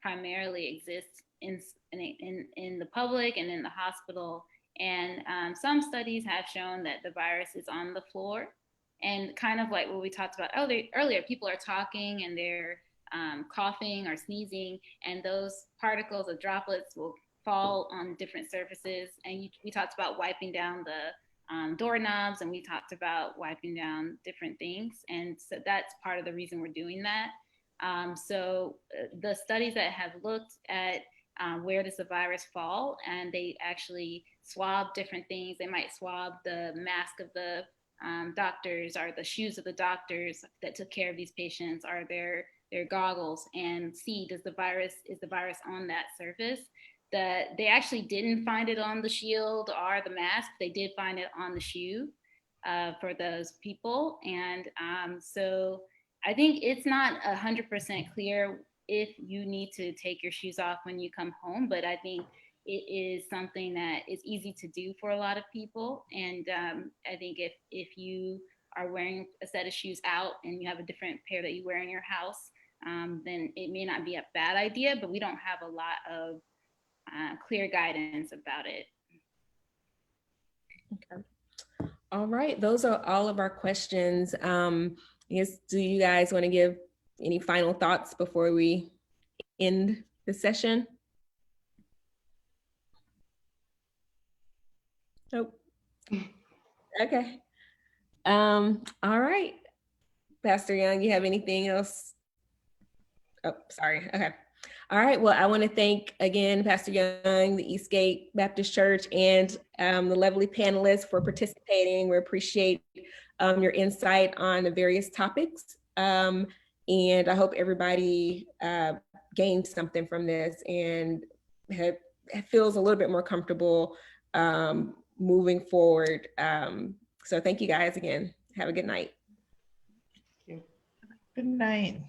primarily exist in the public and in the hospital. And some studies have shown that the virus is on the floor. And kind of like what we talked about earlier, people are talking and they're coughing or sneezing, and those particles or droplets will fall on different surfaces. And we talked about wiping down the doorknobs, and we talked about wiping down different things. And so that's part of the reason we're doing that. So the studies that have looked at where does the virus fall, and they actually swab different things. They might swab the mask of the doctors, or the shoes of the doctors that took care of these patients, or their goggles, and see is the virus on that surface. That they actually didn't find it on the shield or the mask. They did find it on the shoe for those people. And so I think it's not 100% clear if you need to take your shoes off when you come home, but I think it is something that is easy to do for a lot of people. And I think if you are wearing a set of shoes out and you have a different pair that you wear in your house, then it may not be a bad idea, but we don't have a lot of clear guidance about it. Okay. All right, those are all of our questions. Yes, do you guys want to give any final thoughts before we end the session? Nope. Okay. All right. Pastor Young, you have anything else? Oh, sorry. Okay. All right. Well, I want to thank again, Pastor Young, the EastGate Baptist Church, and the lovely panelists for participating. We appreciate your insight on the various topics. And I hope everybody gained something from this and feels a little bit more comfortable moving forward. So thank you guys again. Have a good night. Good night.